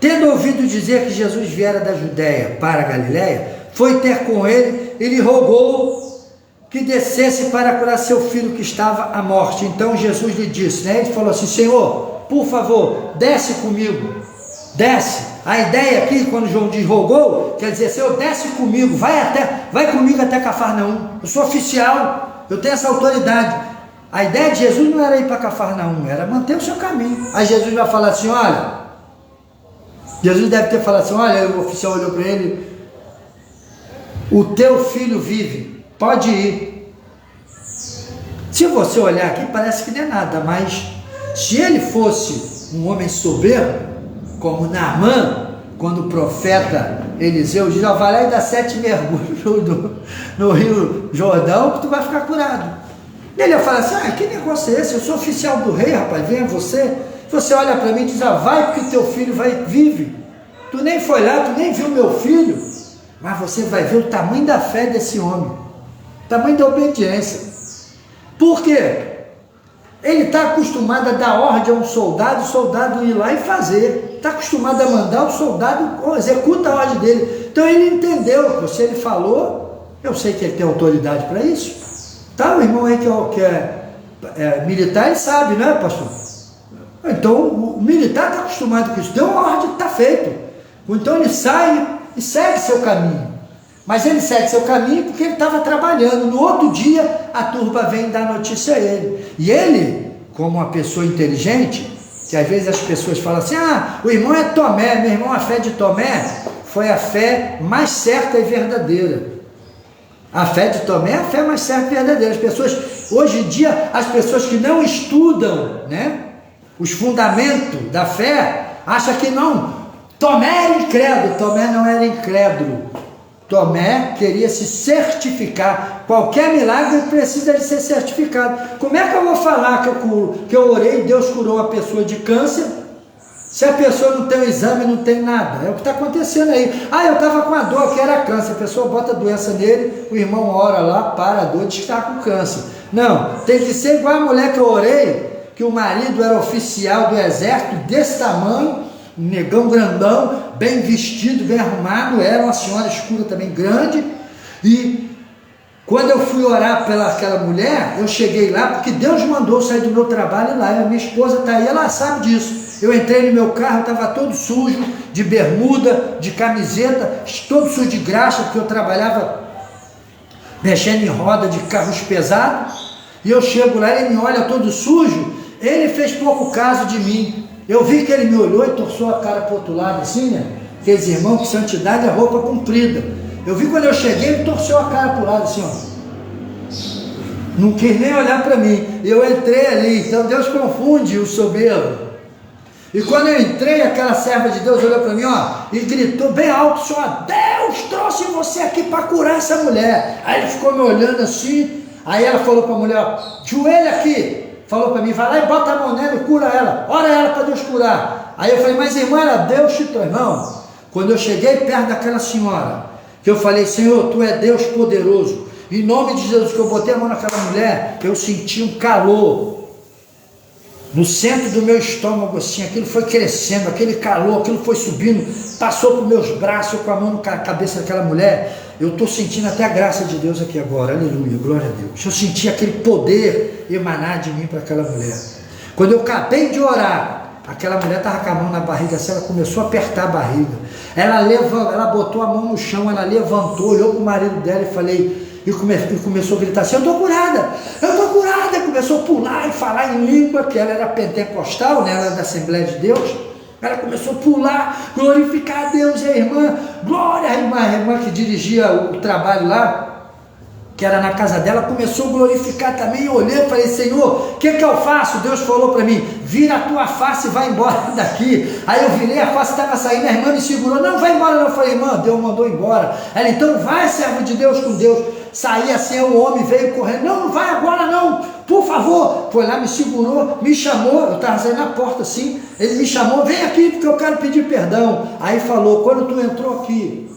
Tendo ouvido dizer que Jesus viera da Judéia para a Galiléia, foi ter com ele e lhe rogou que descesse para curar seu filho que estava à morte. Então Jesus lhe disse, né? Ele falou assim, Senhor, por favor, desce comigo, desce. A ideia aqui, quando João diz rogou, quer dizer, Senhor, desce comigo, vai comigo até Cafarnaum, eu sou oficial, eu tenho essa autoridade. A ideia de Jesus não era ir para Cafarnaum, era manter o seu caminho. Aí Jesus vai falar assim, olha, Jesus deve ter falado assim, olha, o oficial olhou para ele, o teu filho vive, pode ir. Se você olhar aqui, parece que não é nada, mas se ele fosse um homem soberbo, como Naamã, quando o profeta Eliseu diz, vai lá e dá 7 mergulhos no Rio Jordão, que tu vai ficar curado. Ele ia falar assim, que negócio é esse? Eu sou oficial do rei, rapaz, venha você. Você olha para mim e diz, vai porque teu filho vive. Tu nem foi lá, tu nem viu meu filho, mas você vai ver o tamanho da fé desse homem, o tamanho da obediência. Por quê? Ele está acostumado a dar ordem a um soldado, o soldado ir lá e fazer. Está acostumado a mandar, o soldado executa a ordem dele. Então ele entendeu que se ele falou, eu sei que ele tem autoridade para isso. Tá, o irmão aí que é militar, ele sabe, não é, pastor? Então o militar está acostumado com isso, deu uma ordem, está feito. Então ele sai e segue seu caminho. Mas ele segue seu caminho porque ele estava trabalhando. No outro dia, a turba vem dar notícia a ele. E ele, como uma pessoa inteligente, que às vezes as pessoas falam assim, o irmão é Tomé, meu irmão, a fé de Tomé foi a fé mais certa e verdadeira. A fé de Tomé é a fé mais certa e verdadeira. As pessoas, hoje em dia, as pessoas que não estudam, né, os fundamentos da fé, acham que não. Tomé era incrédulo. Tomé não era incrédulo. Tomé queria se certificar. Qualquer milagre precisa de ser certificado. Como é que eu vou falar que eu orei e Deus curou a pessoa de câncer, se a pessoa não tem o exame, não tem nada? É o que está acontecendo aí. Eu estava com a dor que era câncer. A pessoa bota a doença nele, o irmão ora lá, para a dor, diz que está com câncer. Não, tem que ser igual a mulher que eu orei, que o marido era oficial do exército, desse tamanho, um negão grandão, bem vestido, bem arrumado, era uma senhora escura também, grande, e quando eu fui orar pelaquela mulher, eu cheguei lá, porque Deus mandou sair do meu trabalho lá, e a minha esposa está aí, ela sabe disso. Eu entrei no meu carro, estava todo sujo, de bermuda, de camiseta, todo sujo de graxa, porque eu trabalhava mexendo em roda de carros pesados, e eu chego lá, ele me olha todo sujo, ele fez pouco caso de mim. Eu vi que ele me olhou e torçou a cara para o outro lado, assim, né? Aqueles irmãos que santidade é roupa comprida. Eu vi quando eu cheguei, ele torceu a cara para o lado, assim, ó. Não quis nem olhar para mim. Eu entrei ali, então Deus confunde o soberbo. E quando eu entrei, aquela serva de Deus olhou para mim, ó, e gritou bem alto, Senhor, Deus trouxe você aqui para curar essa mulher. Aí ele ficou me olhando assim, aí ela falou para a mulher, ó, joelha aqui. Falou para mim, vai lá e bota a mão nela e cura ela, ora ela para Deus curar. Aí eu falei, mas irmã, era Deus te trouxe. Irmão, quando eu cheguei perto daquela senhora, que eu falei, Senhor, tu é Deus poderoso, em nome de Jesus, que eu botei a mão naquela mulher, eu senti um calor no centro do meu estômago, assim, aquilo foi crescendo, aquele calor, aquilo foi subindo, passou por meus braços, eu com a mão na cabeça daquela mulher, eu estou sentindo até a graça de Deus aqui agora, aleluia, glória a Deus. Eu senti aquele poder emanar de mim para aquela mulher. Quando eu acabei de orar, aquela mulher estava com a mão na barriga assim, ela começou a apertar a barriga. Ela botou a mão no chão, ela levantou, olhou para o marido dela e começou a gritar assim: eu estou curada, começou a pular e falar em língua, que ela era pentecostal, né? Ela era da Assembleia de Deus. Ela começou a pular, glorificar a Deus. E a irmã, glória, a irmã que dirigia o trabalho lá, que era na casa dela, começou a glorificar também. Eu olhei e falei: Senhor, o que eu faço? Deus falou para mim: vira a tua face e vai embora daqui. Aí eu virei a face, estava saindo, a irmã me segurou: não, vai embora não. Eu falei: irmã, Deus mandou embora. Ela: então vai, servo de Deus, com Deus. Saí assim, o homem veio correndo: não vai agora não, por favor. Foi lá, me segurou, me chamou, eu estava saindo na porta assim, ele me chamou: vem aqui porque eu quero pedir perdão. Aí falou: quando tu entrou aqui,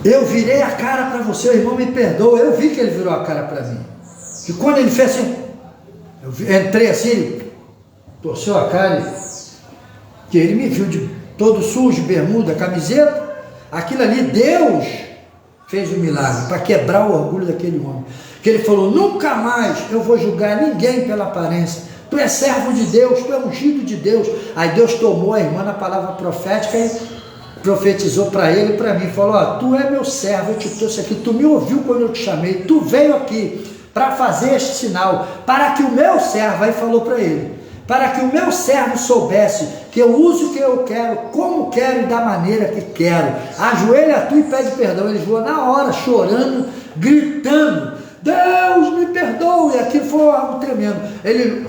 eu virei a cara para você, o irmão me perdoa. Eu vi que ele virou a cara para mim. E quando ele fez assim, eu entrei assim, ele torceu a cara, que ele me viu de todo sujo, bermuda, camiseta. Aquilo ali, Deus fez um milagre para quebrar o orgulho daquele homem. Que ele falou: nunca mais eu vou julgar ninguém pela aparência. Tu és servo de Deus, tu és ungido de Deus. Aí Deus tomou a irmã na palavra profética e profetizou para ele e para mim, falou: ó, tu é meu servo, eu te trouxe aqui, tu me ouviu quando eu te chamei, tu veio aqui para fazer este sinal, para que o meu servo, aí falou para ele, para que o meu servo soubesse que eu uso o que eu quero, como quero e da maneira que quero. Ajoelha tu e pede perdão. Ele voou na hora, chorando, gritando: Deus me perdoe. E aqui foi algo tremendo. Ele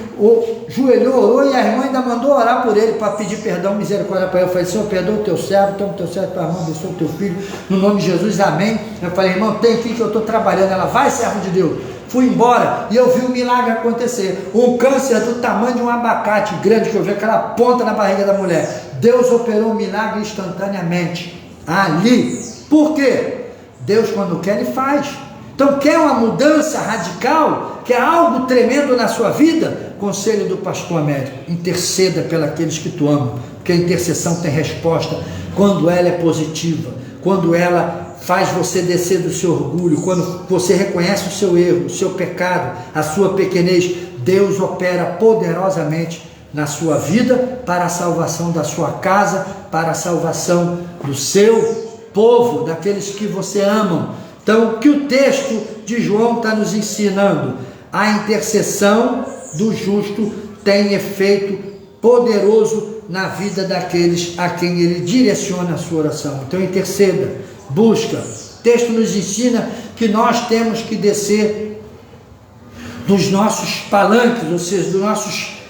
joelhou, orou, e a irmã ainda mandou orar por ele para pedir perdão, misericórdia para ele. Eu falei: Senhor, perdoa o teu servo, toma o teu servo, tua irmã, abençoa o teu filho, no nome de Jesus, amém. Eu falei: irmão, tem aqui que eu estou trabalhando. Ela: vai, servo de Deus. Fui embora e eu vi um milagre acontecer. Um câncer do tamanho de um abacate grande, que eu vi aquela ponta na barriga da mulher. Deus operou um milagre instantaneamente ali. Por quê? Deus, quando quer, Ele faz. Então, quer uma mudança radical, quer algo tremendo na sua vida? Conselho do pastor Américo: interceda pelos que tu ama, porque a intercessão tem resposta quando ela é positiva, quando ela faz você descer do seu orgulho, quando você reconhece o seu erro, o seu pecado, a sua pequenez. Deus opera poderosamente na sua vida, para a salvação da sua casa, para a salvação do seu povo, daqueles que você ama. Então, o que o texto de João está nos ensinando? A intercessão do justo tem efeito poderoso na vida daqueles a quem ele direciona a sua oração. Então, interceda, busca. O texto nos ensina que nós temos que descer dos nossos palanques, ou seja, dos nossos,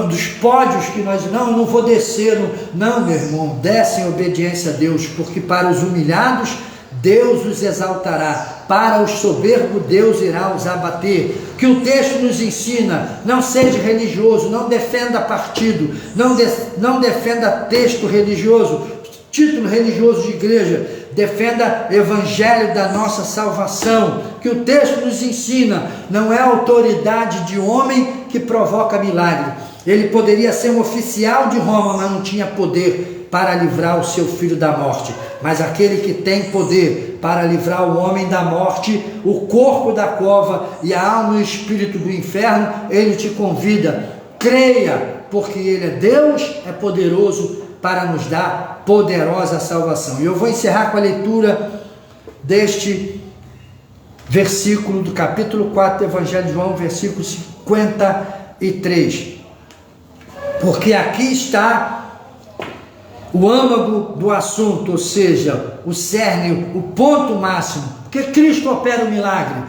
dos pódios que nós, não, eu não vou descer, não, meu irmão, desce em obediência a Deus, porque para os humilhados Deus os exaltará, para os soberbos Deus irá os abater. Que o texto nos ensina: não seja religioso, não defenda partido, não defenda texto religioso, título religioso de igreja, defenda o evangelho da nossa salvação. Que o texto nos ensina: não é a autoridade de homem que provoca milagre. Ele poderia ser um oficial de Roma, mas não tinha poder para livrar o seu filho da morte. Mas aquele que tem poder para livrar o homem da morte, o corpo da cova e a alma e o espírito do inferno, ele te convida: creia, porque ele é Deus, é poderoso para nos dar poderosa salvação. E eu vou encerrar com a leitura deste versículo do capítulo 4 do Evangelho de João, versículo 53. Porque aqui está o âmago do assunto, ou seja, o cerne, o ponto máximo. Porque Cristo opera o milagre.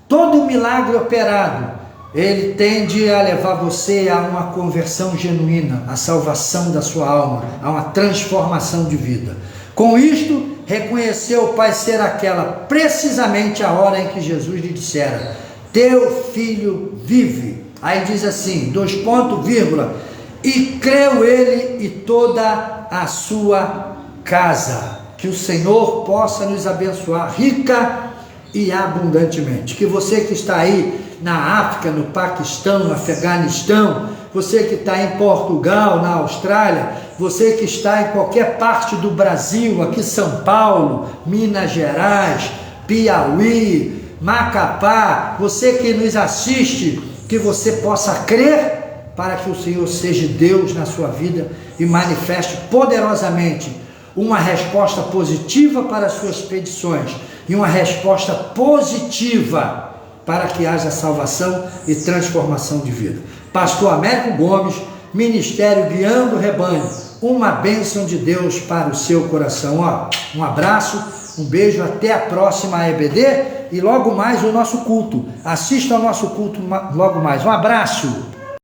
Todo milagre operado, ele tende a levar você a uma conversão genuína, a salvação da sua alma, a uma transformação de vida. Com isto, reconheceu o Pai ser aquela precisamente a hora em que Jesus lhe dissera: teu filho vive. Aí diz assim, e creu ele e toda a sua casa. Que o Senhor possa nos abençoar rica e abundantemente. Que você que está aí na África, no Paquistão, no Afeganistão, você que está em Portugal, na Austrália, você que está em qualquer parte do Brasil, aqui São Paulo, Minas Gerais, Piauí, Macapá, você que nos assiste, que você possa crer para que o Senhor seja Deus na sua vida e manifeste poderosamente uma resposta positiva para as suas petições e uma resposta positiva para que haja salvação e transformação de vida. Pastor Américo Gomes, Ministério Guiando o Rebanho, uma bênção de Deus para o seu coração. Ó, um abraço, um beijo, até a próxima EBD e logo mais o nosso culto. Assista ao nosso culto logo mais. Um abraço.